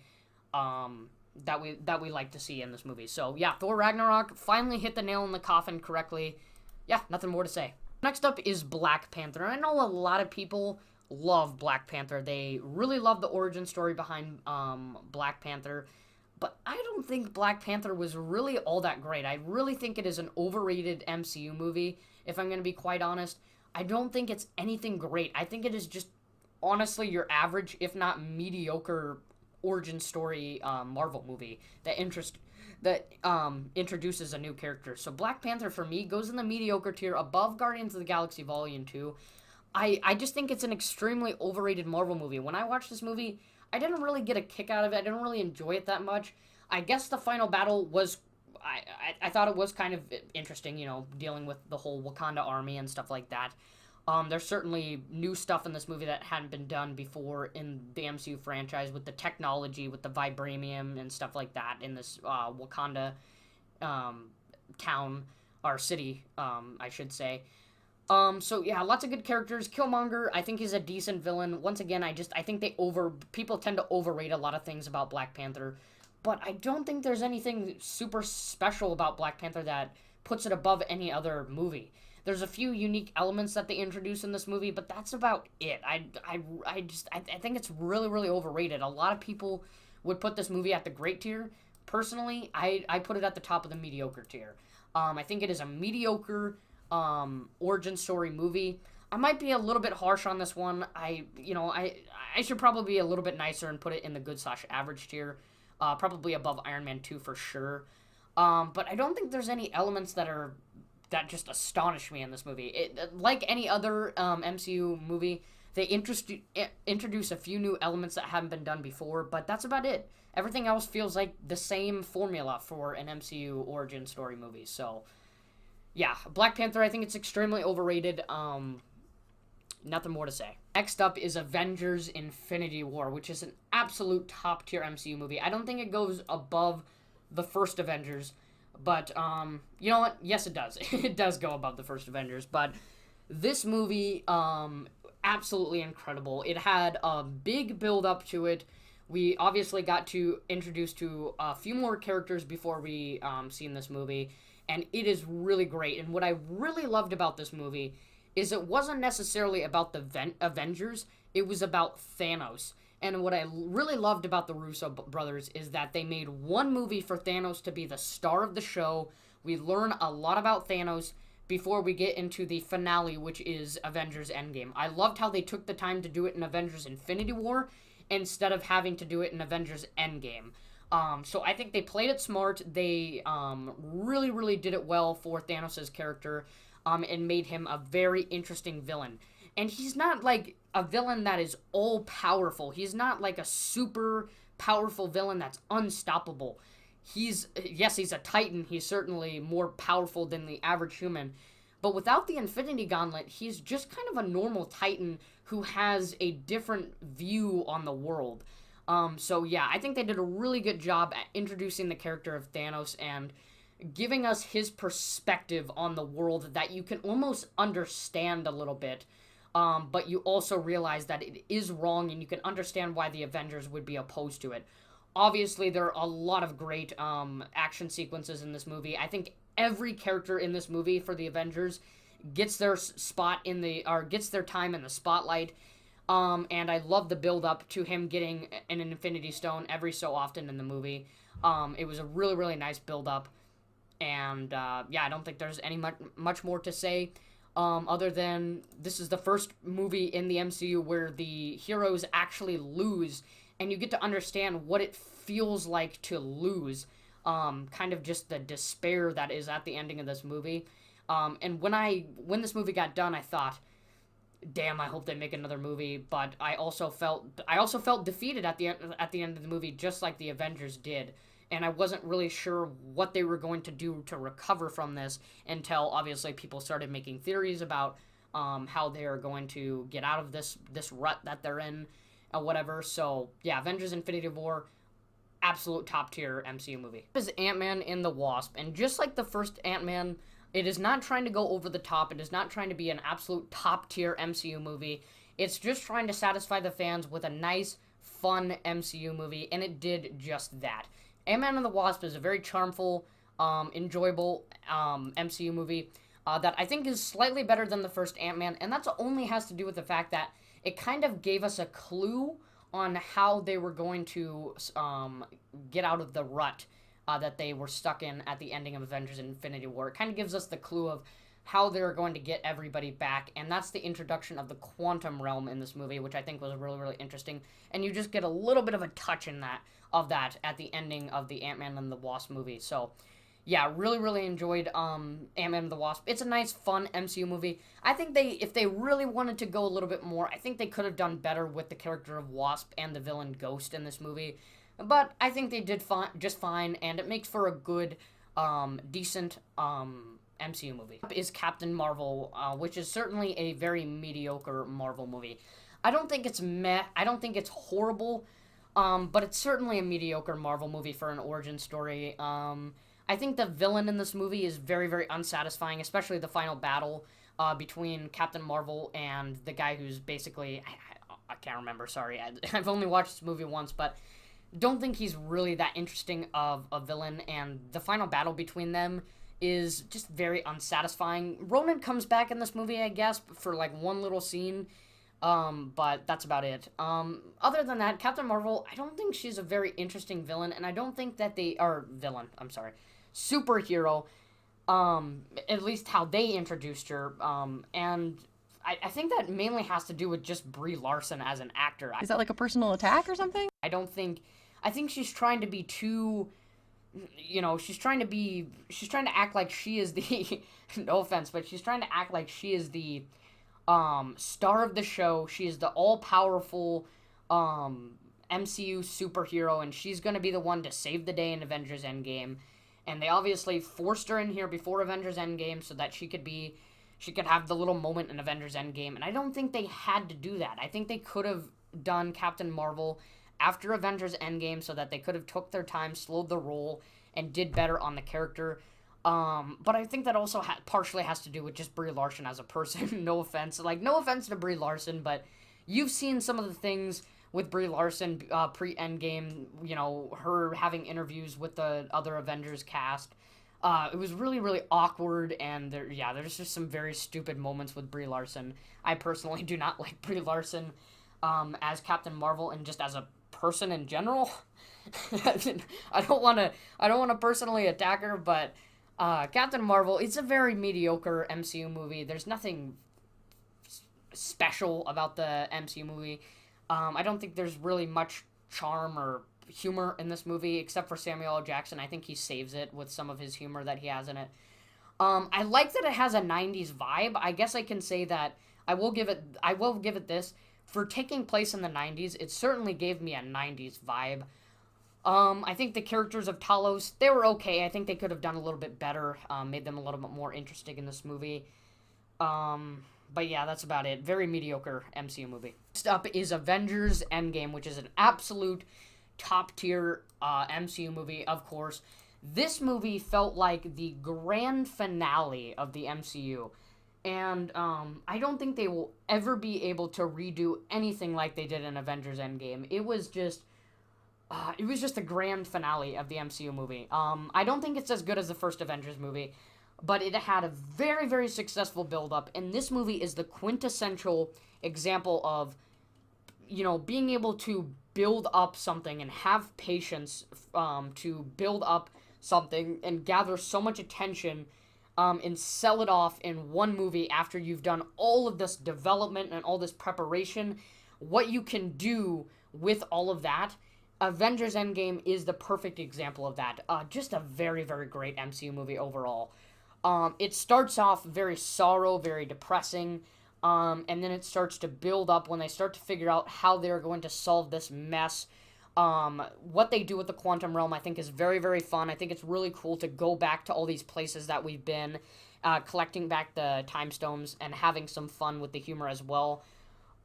that we like to see in this movie. So yeah, Thor: Ragnarok finally hit the nail in the coffin correctly. Yeah, nothing more to say. Next up is Black Panther, and I know a lot of people love Black Panther. They really love the origin story behind Black Panther. But I don't think Black Panther was really all that great. I really think it is an overrated MCU movie, if I'm going to be quite honest. I don't think it's anything great. I think it is just, honestly, your average, if not mediocre, origin story Marvel movie that introduces a new character. So Black Panther, for me, goes in the mediocre tier, above Guardians of the Galaxy Volume 2. I just think it's an extremely overrated Marvel movie. When I watched this movie, I didn't really get a kick out of it. I didn't really enjoy it that much. I guess the final battle was, I thought it was kind of interesting, dealing with the whole Wakanda army and stuff like that. There's certainly new stuff in this movie that hadn't been done before in the MCU franchise, with the technology, with the vibranium and stuff like that in this Wakanda town, or city, I should say. So yeah, lots of good characters. Killmonger, I think, he's a decent villain. Once again, I think people tend to overrate a lot of things about Black Panther. but I don't think there's anything super special about Black Panther that puts it above any other movie. There's a few unique elements that they introduce in this movie, but that's about it. I think it's really, really overrated. A lot of people would put this movie at the great tier. Personally, I put it at the top of the mediocre tier. I think it is a mediocre origin story movie. I might be a little bit harsh on this one. I should probably be a little bit nicer and put it in the good/average tier. Probably above Iron Man 2 for sure. But I don't think there's any elements that just astonish me in this movie. Like any other MCU movie, they introduce a few new elements that haven't been done before, but that's about it. Everything else feels like the same formula for an MCU origin story movie. So, yeah, Black Panther, I think it's extremely overrated. Nothing more to say. Next up is Avengers Infinity War, which is an absolute top tier MCU movie. I don't think it goes above the first Avengers, but you know what? Yes, it does. It does go above the first Avengers, but this movie, absolutely incredible. It had a big build up to it. We obviously got to introduce to a few more characters before we seen this movie, and it is really great. And what I really loved about this movie is it wasn't necessarily about the Avengers, it was about Thanos. And what I really loved about the Russo brothers is that they made one movie for Thanos to be the star of the show. We learn a lot about Thanos before we get into the finale, which is Avengers Endgame. I loved how they took the time to do it in Avengers Infinity War instead of having to do it in Avengers Endgame. So I think they played it smart. They really, really did it well for Thanos' character, and made him a very interesting villain. And he's not like a villain that is all powerful. He's not like a super powerful villain that's unstoppable. He's a Titan. He's certainly more powerful than the average human. But without the Infinity Gauntlet, he's just kind of a normal Titan who has a different view on the world. So yeah, I think they did a really good job at introducing the character of Thanos and giving us his perspective on the world that you can almost understand a little bit. But you also realize that it is wrong, and you can understand why the Avengers would be opposed to it. Obviously, there are a lot of great action sequences in this movie. I think every character in this movie for the Avengers gets their gets their time in the spotlight. And I love the build up to him getting an Infinity Stone every so often in the movie. It was a really, really nice build up. And yeah, I don't think there's any much more to say. Other than this is the first movie in the MCU where the heroes actually lose, and you get to understand what it feels like to lose. Kind of just the despair that is at the ending of this movie. And when this movie got done, I thought, damn, I hope they make another movie. But I also felt defeated at the end of the movie, just like the Avengers did. And I wasn't really sure what they were going to do to recover from this until obviously people started making theories about how they are going to get out of this rut that they're in or whatever. So yeah, Avengers Infinity War, absolute top tier MCU movie. This is Ant-Man and the Wasp, and just like the first Ant-Man, it is not trying to go over the top. It is not trying to be an absolute top tier MCU movie. It's just trying to satisfy the fans with a nice, fun MCU movie, and it did just that. Ant-Man and the Wasp is a very charmful, enjoyable MCU movie that I think is slightly better than the first Ant-Man, and that only has to do with the fact that it kind of gave us a clue on how they were going to get out of the rut that they were stuck in at the ending of Avengers Infinity War. It kind of gives us the clue of how they're going to get everybody back, and that's the introduction of the quantum realm in this movie, which I think was really, really interesting, and you just get a little bit of a touch of that at the ending of the Ant-Man and the Wasp movie. So yeah, really, really enjoyed Ant-Man and the Wasp. It's a nice, fun MCU movie. I think if they really wanted to go a little bit more, I think they could have done better with the character of Wasp and the villain Ghost in this movie. But I think they did just fine, and it makes for a good, decent MCU movie. Is Captain Marvel, which is certainly a very mediocre Marvel movie. I don't think it's meh. I don't think it's horrible, but it's certainly a mediocre Marvel movie for an origin story. I think the villain in this movie is very, very unsatisfying, especially the final battle between Captain Marvel and the guy who's basically... I can't remember, sorry. I've only watched this movie once, but don't think he's really that interesting of a villain, and the final battle between them is just very unsatisfying. Ronan comes back in this movie, I guess, for like one little scene, but that's about it. Other than that, Captain Marvel, I don't think she's a very interesting villain, and I don't think that they are villain. I'm sorry, superhero. At least how they introduced her. And I think that mainly has to do with just Brie Larson as an actor. Is that like a personal attack or something? I think she's trying to be too, she's trying to act like she is the, no offense, but she's trying to act like she is the, star of the show. She is the all-powerful, MCU superhero, and she's gonna be the one to save the day in Avengers Endgame. And they obviously forced her in here before Avengers Endgame so that she could have the little moment in Avengers Endgame. And I don't think they had to do that. I think they could have done Captain Marvel after Avengers Endgame so that they could have took their time, slowed the roll, and did better on the character. But I think that also partially has to do with just Brie Larson as a person. No offense to Brie Larson, but you've seen some of the things with Brie Larson pre-Endgame, her having interviews with the other Avengers cast. It was really, really awkward, and there's just some very stupid moments with Brie Larson. I personally do not like Brie Larson as Captain Marvel and just as a person in general. I don't want to personally attack her, but Captain Marvel, it's a very mediocre MCU movie. There's nothing special about the MCU movie. I don't think there's really much charm or humor in this movie, except for Samuel L. Jackson. I think he saves it with some of his humor that he has in it. I like that it has a 90s vibe. I guess I can say that I will give it this. For taking place in the 90s, it certainly gave me a 90s vibe. I think the characters of Talos, they were okay. I think they could have done a little bit better, made them a little bit more interesting in this movie. But yeah, that's about it. Very mediocre MCU movie. Next up is Avengers Endgame, which is an absolute top-tier MCU movie, of course. This movie felt like the grand finale of the MCU. And I don't think they will ever be able to redo anything like they did in Avengers Endgame. It was just the grand finale of the MCU movie. I don't think it's as good as the first Avengers movie, but it had a very, very successful build-up, and this movie is the quintessential example of, being able to build up something and have patience to build up something and gather so much attention and sell it off in one movie after you've done all of this development and all this preparation. What you can do with all of that, Avengers Endgame is the perfect example of that. Just a very, very great MCU movie overall. It starts off very very depressing, and then it starts to build up when they start to figure out how they're going to solve this mess. What they do with the quantum realm, I think, is very, very fun. I think it's really cool to go back to all these places that we've been, collecting back the time stones and having some fun with the humor as well.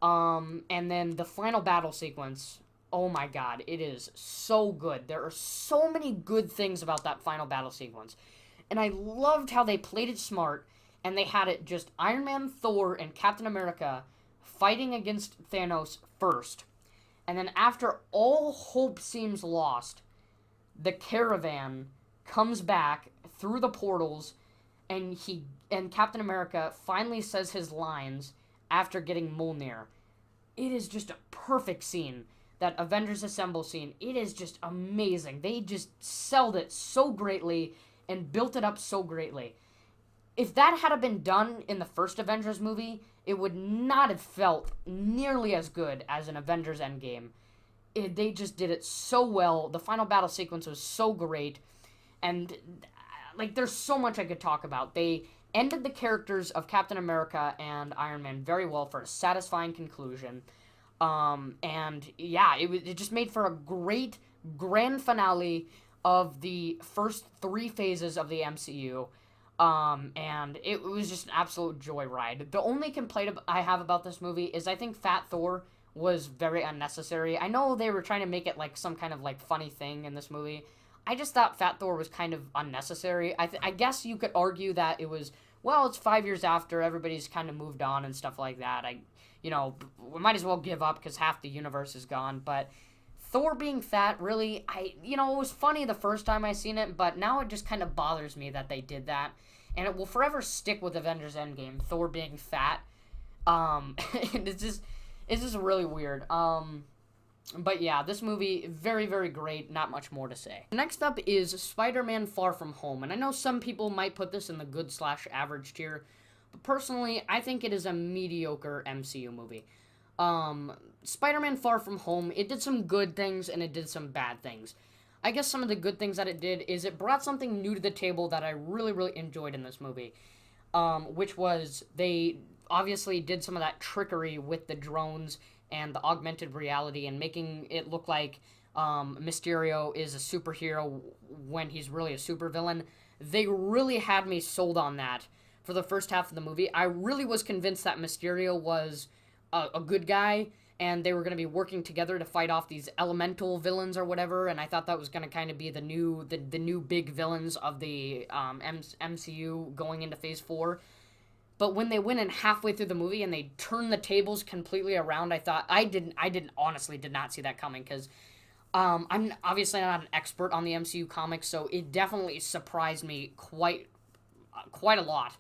And then the final battle sequence, oh my god, it is so good. There are so many good things about that final battle sequence. And I loved how they played it smart, and they had it just Iron Man, Thor, and Captain America fighting against Thanos first. And then after all hope seems lost, the caravan comes back through the portals, and Captain America finally says his lines after getting Mjolnir. It is just a perfect scene. That Avengers Assemble scene, it is just amazing. They just sold it so greatly and built it up so greatly. If that had been done in the first Avengers movie, it would not have felt nearly as good as an Avengers Endgame. They just did it so well. The final battle sequence was so great. And, there's so much I could talk about. They ended the characters of Captain America and Iron Man very well for a satisfying conclusion. It just made for a great grand finale of the first 3 phases of the MCU. And it was just an absolute joyride. The only complaint I have about this movie is I think Fat Thor was very unnecessary. I know they were trying to make it like some kind of like funny thing in this movie. I just thought Fat Thor was kind of unnecessary. I guess you could argue that it was, well, it's 5 years after, everybody's kind of moved on and stuff like that. We might as well give up because half the universe is gone. But Thor being fat, really, it was funny the first time I seen it, but now it just kind of bothers me that they did that. And it will forever stick with Avengers Endgame, Thor being fat. And it's just really weird. But yeah, this movie, very, very great. Not much more to say. Next up is Spider-Man Far From Home. And I know some people might put this in the good/average tier. But personally, I think it is a mediocre MCU movie. Spider-Man Far From Home, it did some good things and it did some bad things. I guess some of the good things that it did is it brought something new to the table that I really, really enjoyed in this movie. Which was they obviously did some of that trickery with the drones and the augmented reality and making it look like Mysterio is a superhero when he's really a supervillain. They really had me sold on that for the first half of the movie. I really was convinced that Mysterio was a good guy and they were going to be working together to fight off these elemental villains or whatever, and I thought that was going to kind of be the new big villains of the MCU going into Phase 4. But when they went in halfway through the movie and they turned the tables completely around, I honestly did not see that coming, because I'm obviously not an expert on the MCU comics, so it definitely surprised me quite a lot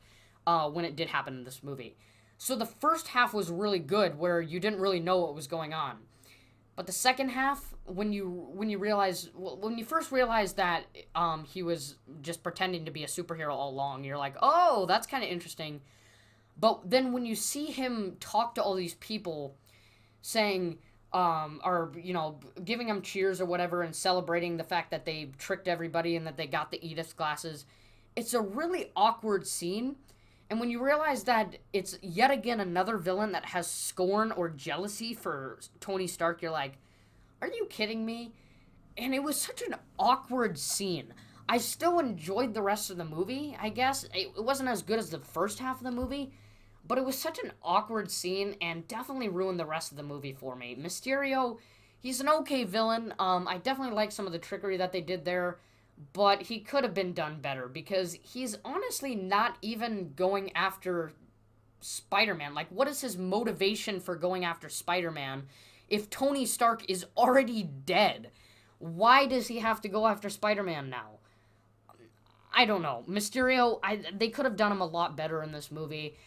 when it did happen in this movie. So the first half was really good, where you didn't really know what was going on. But the second half, when you first realize that he was just pretending to be a superhero all along, you're like, oh, that's kind of interesting. But then when you see him talk to all these people, saying, giving them cheers or whatever and celebrating the fact that they tricked everybody and that they got the Edith glasses, it's a really awkward scene. And when you realize that it's yet again another villain that has scorn or jealousy for Tony Stark, you're like, are you kidding me? And it was such an awkward scene. I still enjoyed the rest of the movie, I guess. It wasn't as good as the first half of the movie, but it was such an awkward scene and definitely ruined the rest of the movie for me. Mysterio, he's an okay villain. I definitely like some of the trickery that they did there, but he could have been done better, because he's honestly not even going after Spider-Man. Like, what is his motivation for going after Spider-Man if Tony Stark is already dead? Why does he have to go after Spider-Man now? I don't know. Mysterio, they could have done him a lot better in this movie,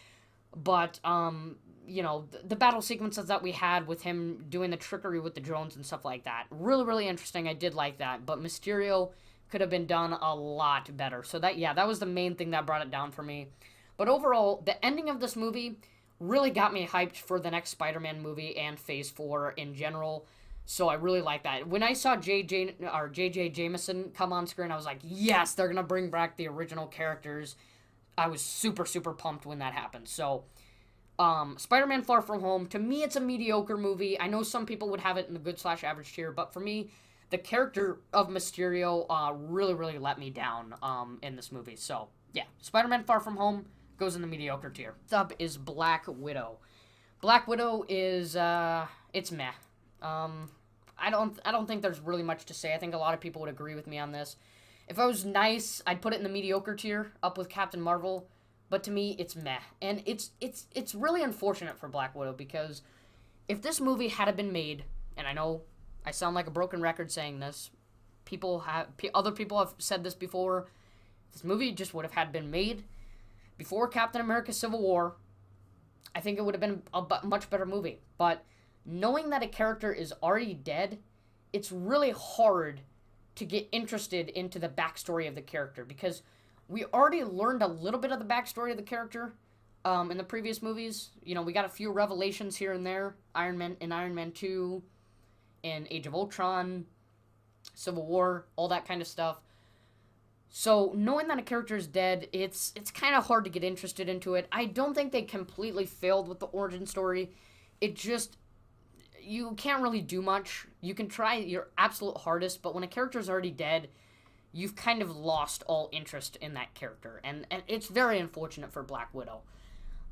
but, the battle sequences that we had with him doing the trickery with the drones and stuff like that, really, really interesting. I did like that, but Mysterio could have been done a lot better. So that was the main thing that brought it down for me. But overall, the ending of this movie really got me hyped for the next Spider-Man movie and Phase 4 in general. So I really like that. When I saw J.J. Jameson come on screen, I was like, yes, they're going to bring back the original characters. I was super, super pumped when that happened. So, Spider-Man Far From Home, to me, it's a mediocre movie. I know some people would have it in the good/average tier, but for me, the character of Mysterio really, really let me down in this movie. So, yeah, Spider-Man Far From Home goes in the mediocre tier. Next up is Black Widow. Black Widow is, it's meh. I don't think there's really much to say. I think a lot of people would agree with me on this. If I was nice, I'd put it in the mediocre tier, up with Captain Marvel. But to me, it's meh. And it's really unfortunate for Black Widow, because if this movie had been made, and I know I sound like a broken record saying this, other people have said this before, this movie just would have had been made before Captain America Civil War, I think it would have been a much better movie. But knowing that a character is already dead, it's really hard to get interested into the backstory of the character, because we already learned a little bit of the backstory of the character in the previous movies. We got a few revelations here and there, Iron Man 2, in Age of Ultron, Civil War, all that kind of stuff. So knowing that a character is dead, it's kind of hard to get interested into it. I don't think they completely failed with the origin story. It just, you can't really do much. You can try your absolute hardest, but when a character is already dead, you've kind of lost all interest in that character. And it's very unfortunate for Black Widow.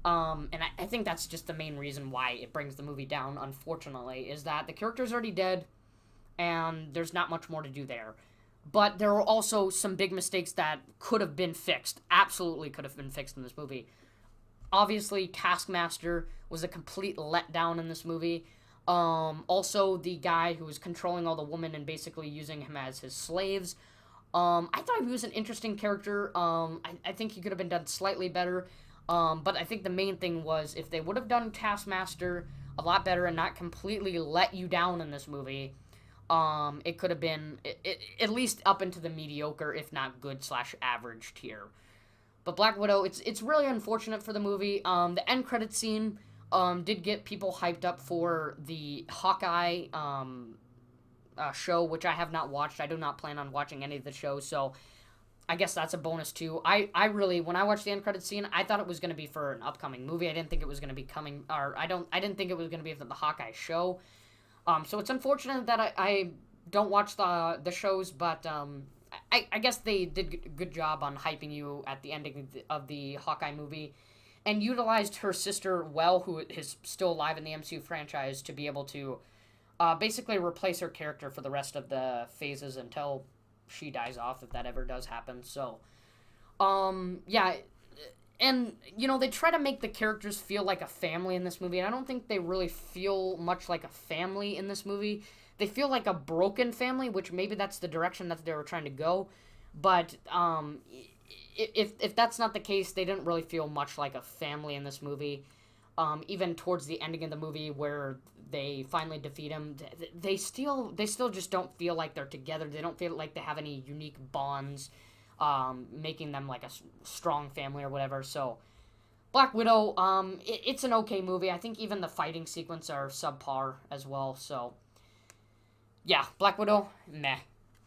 And I think that's just the main reason why it brings the movie down, unfortunately, is that the character's already dead, and there's not much more to do there. But there are also some big mistakes that could have been fixed, absolutely could have been fixed in this movie. Obviously, Taskmaster was a complete letdown in this movie. Also, the guy who was controlling all the women and basically using him as his slaves. I thought he was an interesting character. I think he could have been done slightly better. But I think the main thing was if they would have done Taskmaster a lot better and not completely let you down in this movie, it could have been at least up into the mediocre, if not good / average tier. But Black Widow, it's really unfortunate for the movie. The end credit scene did get people hyped up for the Hawkeye show, which I have not watched. I do not plan on watching any of the shows, so I guess that's a bonus too. I really, when I watched the end credit scene, I thought it was going to be for an upcoming movie. I didn't think it was going to be coming, or I didn't think it was going to be for the Hawkeye show. So it's unfortunate that I don't watch the shows, but I guess they did a good job on hyping you at the ending of the Hawkeye movie, and utilized her sister well, who is still alive in the MCU franchise, to be able to basically replace her character for the rest of the phases until she dies off, if that ever does happen. So, yeah, and, you know, they try to make the characters feel like a family in this movie, and I don't think they really feel much like a family in this movie. They feel like a broken family, which maybe that's the direction that they were trying to go, but, if that's not the case, they didn't really feel much like a family in this movie. Even towards the ending of the movie where they finally defeat him, they still just don't feel like they're together. They don't feel like they have any unique bonds, making them like a strong family or whatever. So, Black Widow, it's an okay movie. I think even the fighting sequence are subpar as well. So, yeah, Black Widow, meh.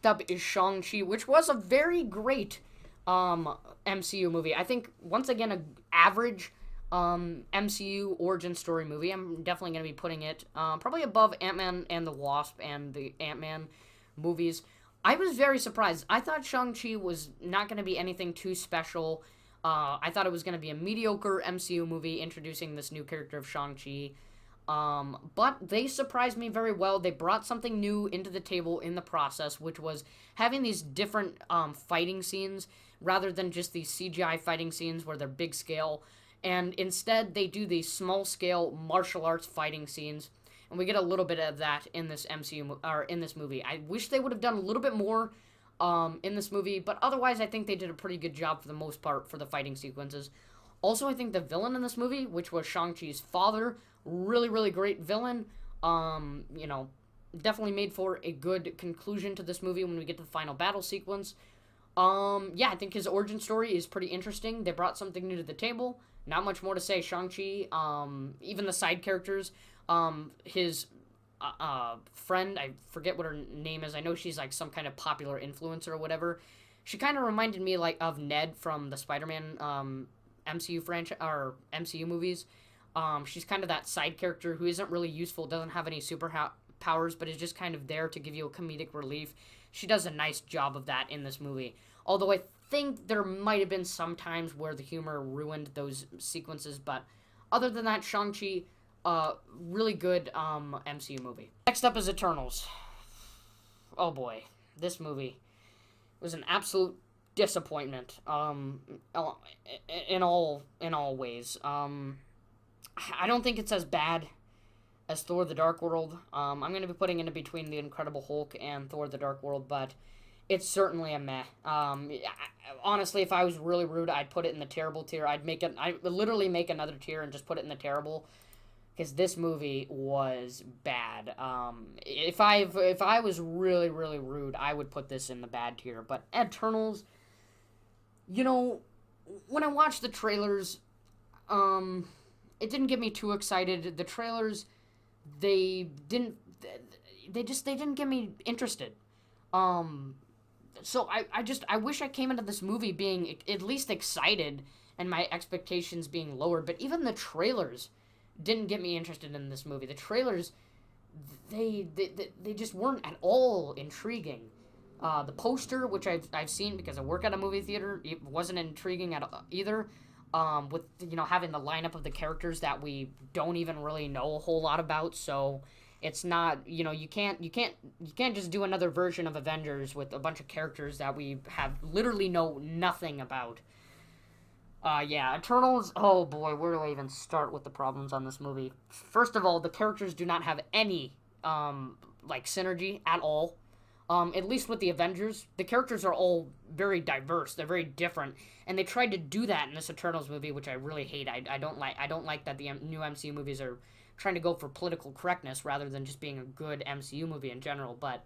Up is Shang-Chi, which was a very great MCU movie. I think, once again, an average MCU origin story movie. I'm definitely going to be putting it probably above Ant-Man and the Wasp and the Ant-Man movies. I was very surprised. I thought Shang-Chi was not going to be anything too special. I thought it was going to be a mediocre MCU movie introducing this new character of Shang-Chi. But they surprised me very well. They brought something new into the table in the process, which was having these different fighting scenes rather than just these CGI fighting scenes where they're big scale. And instead, they do these small-scale martial arts fighting scenes, and we get a little bit of that in this in this movie. I wish they would have done a little bit more in this movie, but otherwise, I think they did a pretty good job for the most part for the fighting sequences. Also, I think the villain in this movie, which was Shang-Chi's father, really, really great villain. You know, definitely made for a good conclusion to this movie when we get to the final battle sequence. Yeah, I think his origin story is pretty interesting. They brought something new to the table. Not much more to say. Shang-Chi, even the side characters, his friend, I forget what her name is. I know she's like some kind of popular influencer or whatever. She kind of reminded me like of Ned from the Spider-Man MCU franchise or MCU movies. She's kind of that side character who isn't really useful, doesn't have any powers, but is just kind of there to give you a comedic relief. She does a nice job of that in this movie. Although I think there might have been some times where the humor ruined those sequences, but other than that, Shang-Chi, really good MCU movie. Next up is Eternals. Oh boy, this movie was an absolute disappointment. In all ways. I don't think it's as bad as Thor: The Dark World. I'm going to be putting it in between The Incredible Hulk and Thor: The Dark World, but it's certainly a meh. Honestly, if I was really rude, I'd put it in the terrible tier. I'd literally make another tier and just put it in the terrible, because this movie was bad. If I was really, really rude, I would put this in the bad tier. But Eternals, you know, when I watched the trailers, it didn't get me too excited. The trailers, they didn't get me interested. So I wish I came into this movie being at least excited and my expectations being lowered, but even the trailers didn't get me interested in this movie. The trailers, they just weren't at all intriguing. The poster, which I've seen because I work at a movie theater, it wasn't intriguing at either. With, you know, having the lineup of the characters that we don't even really know a whole lot about, so it's not, you know, you can't just do another version of Avengers with a bunch of characters that we have literally know nothing about. Yeah, Eternals. Oh boy, where do I even start with the problems on this movie? First of all, the characters do not have any like synergy at all. At least with the Avengers, the characters are all very diverse. They're very different, and they tried to do that in this Eternals movie, which I really hate. I don't like. I don't like that the new MCU movies are trying to go for political correctness rather than just being a good MCU movie in general. But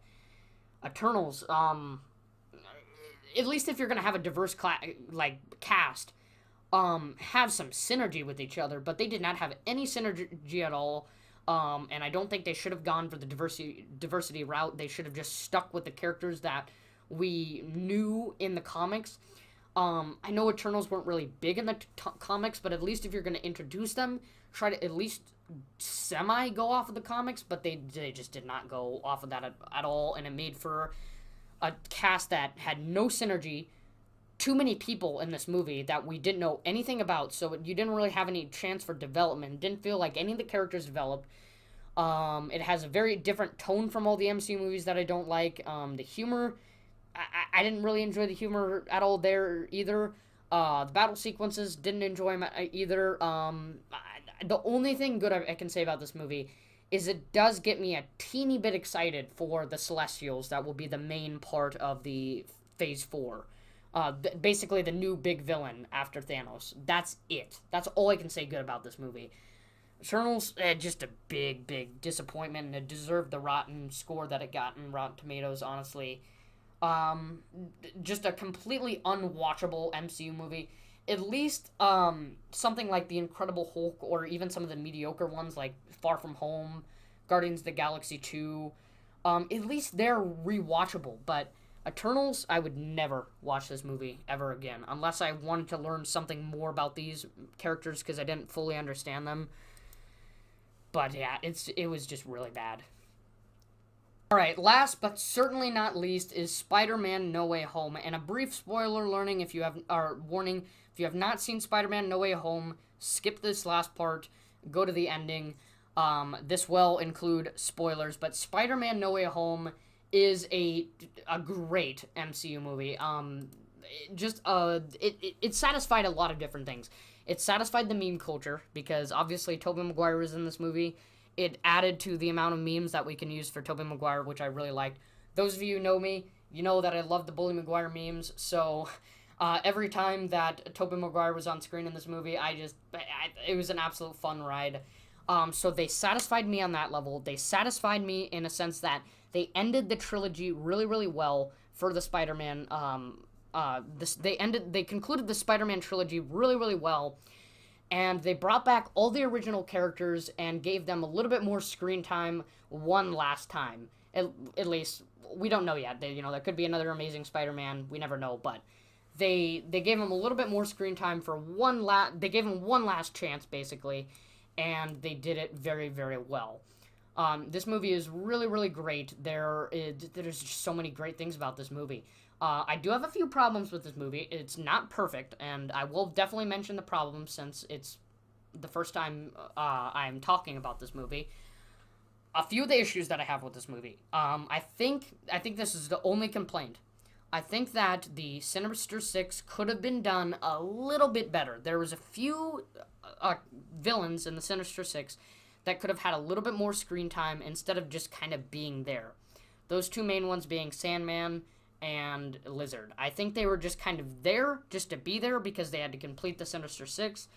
Eternals, at least if you're gonna have a diverse cast, have some synergy with each other, but they did not have any synergy at all. And I don't think they should have gone for the diversity route. They should have just stuck with the characters that we knew in the comics. I know Eternals weren't really big in the comics, but at least if you're going to introduce them, try to at least semi go off of the comics, but they just did not go off of that at all, and it made for a cast that had no synergy, too many people in this movie that we didn't know anything about, so you didn't really have any chance for development. It didn't feel like any of the characters developed. It has a very different tone from all the MCU movies that I don't like. The humor, I didn't really enjoy the humor at all there either. The battle sequences, didn't enjoy them either. The only thing good I can say about this movie is it does get me a teeny bit excited for the Celestials that will be the main part of the Phase 4. Basically the new big villain after Thanos. That's it. That's all I can say good about this movie. Eternals, just a big disappointment, and it deserved the rotten score that it got in Rotten Tomatoes, honestly. Just a completely unwatchable MCU movie. At least, something like The Incredible Hulk, or even some of the mediocre ones like Far From Home, Guardians of the Galaxy 2, at least they're rewatchable, but Eternals, I would never watch this movie ever again, unless I wanted to learn something more about these characters, because I didn't fully understand them. But yeah, it was just really bad. Alright, last but certainly not least is Spider-Man No Way Home, and a brief spoiler warning if you have not seen Spider-Man No Way Home, skip this last part, go to the ending. This will include spoilers, but Spider-Man No Way Home is a great MCU movie. It satisfied a lot of different things. It satisfied the meme culture, because obviously Tobey Maguire was in this movie. It added to the amount of memes that we can use for Tobey Maguire, which I really liked. Those of you who know me, you know that I love the Bully Maguire memes, so every time that Tobey Maguire was on screen in this movie, it was an absolute fun ride. So they satisfied me on that level. They satisfied me in a sense that they ended the trilogy really, really well for the Spider-Man. They concluded the Spider-Man trilogy really, really well, and they brought back all the original characters and gave them a little bit more screen time one last time. At least we don't know yet. There could be another Amazing Spider-Man. We never know, but they gave him a little bit more screen time for they gave him one last chance basically, and they did it very, very well. This movie is really, really great. There's just so many great things about this movie. I do have a few problems with this movie. It's not perfect, and I will definitely mention the problems since it's the first time I'm talking about this movie. A few of the issues that I have with this movie. I think this is the only complaint. I think that the Sinister Six could have been done a little bit better. There was a few villains in the Sinister Six that could have had a little bit more screen time instead of just kind of being there. Those two main ones being Sandman and Lizard. I think they were just kind of there just to be there because they had to complete the Sinister Six,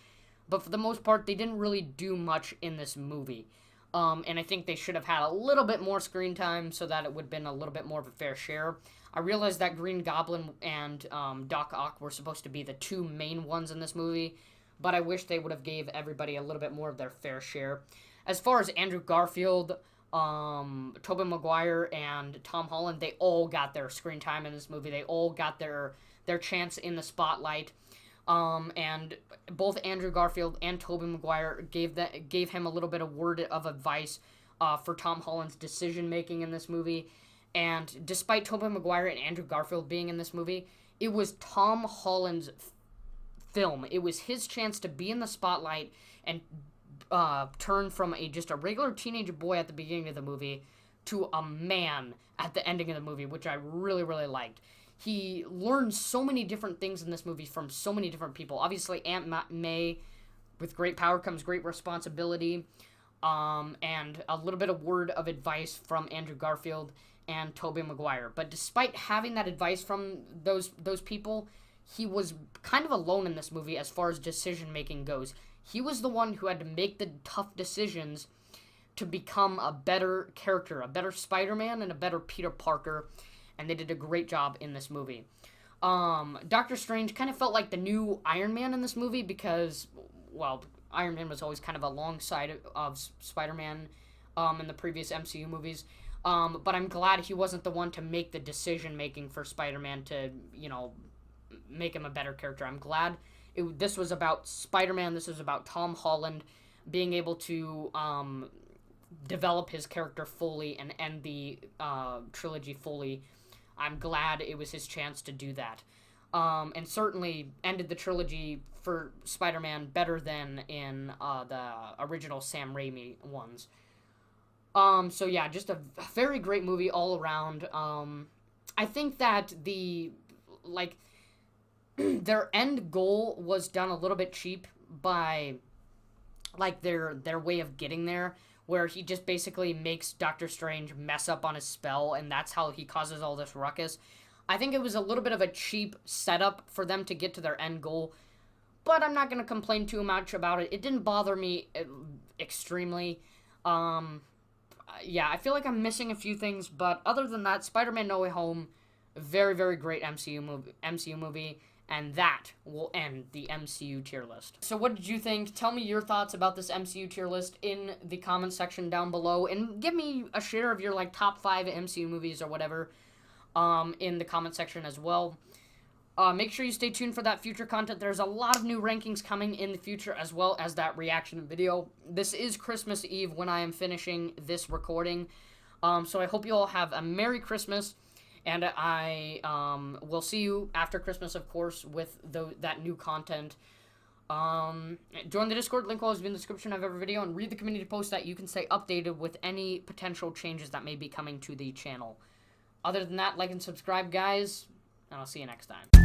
but for the most part, they didn't really do much in this movie. And I think they should have had a little bit more screen time so that it would have been a little bit more of a fair share. I realized that Green Goblin and Doc Ock were supposed to be the two main ones in this movie, but I wish they would have gave everybody a little bit more of their fair share. As far as Andrew Garfield, Tobey Maguire, and Tom Holland, they all got their screen time in this movie. They all got their chance in the spotlight. And both Andrew Garfield and Tobey Maguire gave him a little bit of word of advice for Tom Holland's decision making in this movie. And despite Tobey Maguire and Andrew Garfield being in this movie, it was Tom Holland's film. It was his chance to be in the spotlight and turn from just a regular teenage boy at the beginning of the movie to a man at the ending of the movie, which I really, really liked. he learned so many different things in this movie from so many different people. Obviously, Aunt May, with great power comes great responsibility, and a little bit of word of advice from Andrew Garfield and Tobey Maguire. But despite having that advice from those people, he was kind of alone in this movie as far as decision making goes. He was the one who had to make the tough decisions to become a better character, a better Spider-Man and a better Peter Parker, and they did a great job in this movie. Doctor Strange kind of felt like the new Iron Man in this movie because, well, Iron Man was always kind of alongside of Spider-Man in the previous MCU movies. But I'm glad he wasn't the one to make the decision-making for Spider-Man to, make him a better character. I'm glad this was about Spider-Man. This was about Tom Holland being able to develop his character fully and end the trilogy fully. I'm glad it was his chance to do that. And certainly ended the trilogy for Spider-Man better than in the original Sam Raimi ones. So yeah, just a very great movie all around. I think that their end goal was done a little bit cheap by, their way of getting there, where he just basically makes Doctor Strange mess up on his spell, and that's how he causes all this ruckus. I think it was a little bit of a cheap setup for them to get to their end goal, but I'm not going to complain too much about it. It didn't bother me extremely. Yeah, I feel like I'm missing a few things, but other than that, Spider-Man No Way Home, very, very great MCU movie, and that will end the MCU tier list. So what did you think? Tell me your thoughts about this MCU tier list in the comment section down below, and give me a share of your top 5 MCU movies or whatever in the comment section as well. Make sure you stay tuned for that future content. There's a lot of new rankings coming in the future, as well as that reaction video. This is Christmas Eve when I am finishing this recording. So I hope you all have a Merry Christmas, and I will see you after Christmas, of course, with that new content. Join the Discord, link will always be in the description of every video, and read the community post that you can stay updated with any potential changes that may be coming to the channel. Other than that, like and subscribe, guys, and I'll see you next time.